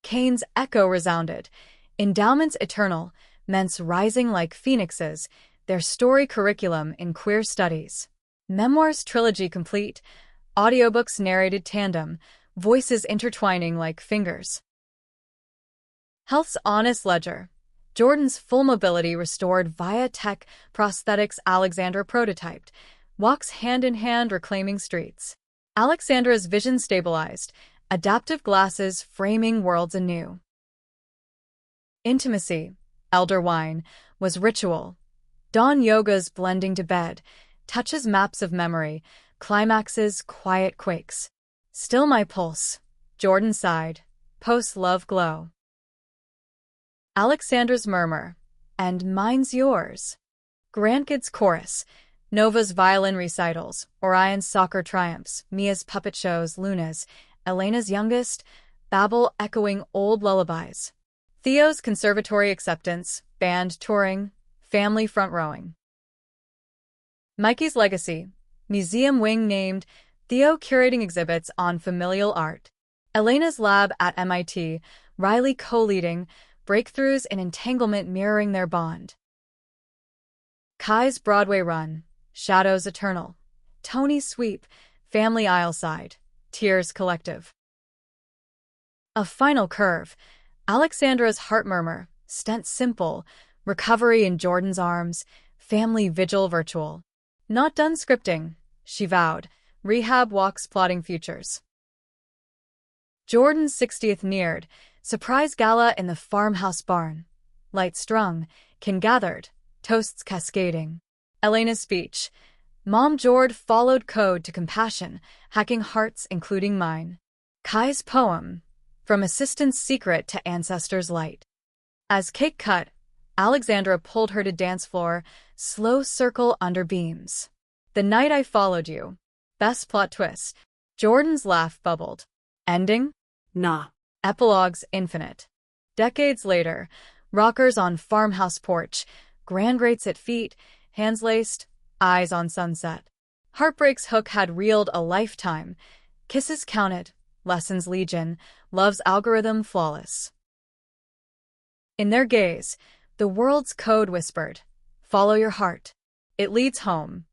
A: Kane's echo resounded, endowments eternal, ments rising like phoenixes, their story curriculum in queer studies. Memoirs trilogy complete, audiobooks narrated tandem, voices intertwining like fingers. Health's honest ledger. Jordan's full mobility restored via tech prosthetics Alexandra prototyped, walks hand in hand reclaiming streets. Alexandra's vision stabilized, adaptive glasses framing worlds anew. Intimacy, elder wine, was ritual. Dawn yoga's blending to bed, touches maps of memory, climaxes quiet quakes. Still my pulse, Jordan sighed, post-love glow. Alexandra's murmur, and mine's yours. Grandkids chorus, Nova's violin recitals, Orion's soccer triumphs, Mia's puppet shows, Luna's, Elena's youngest, babble echoing old lullabies. Theo's conservatory acceptance, band touring, family front rowing. Mikey's legacy, museum wing named, Theo curating exhibits on familial art. Elena's lab at MIT, Riley co-leading, breakthroughs in entanglement mirroring their bond. Kai's Broadway run, shadows eternal. Tony's sweep, family aisle-side, tears collective. A final curve, Alexandra's heart murmur, stent simple, recovery in Jordan's arms, family vigil virtual. Not done scripting, she vowed, rehab walks plotting futures. Jordan's 60th neared, surprise gala in the farmhouse barn. Light strung, kin gathered, toasts cascading. Elena's speech. Mom Jord followed code to compassion, hacking hearts including mine. Kai's poem. From assistant's secret to ancestor's light. As cake cut, Alexandra pulled her to dance floor, slow circle under beams. The night I followed you. Best plot twist. Jordan's laugh bubbled. Ending?
B: Nah.
A: Epilogues infinite. Decades later, rockers on farmhouse porch, grand grates at feet, hands laced, eyes on sunset. Heartbreak's hook had reeled a lifetime. Kisses counted, lessons legion, love's algorithm flawless. In their gaze, the world's code whispered, follow your heart. It leads home.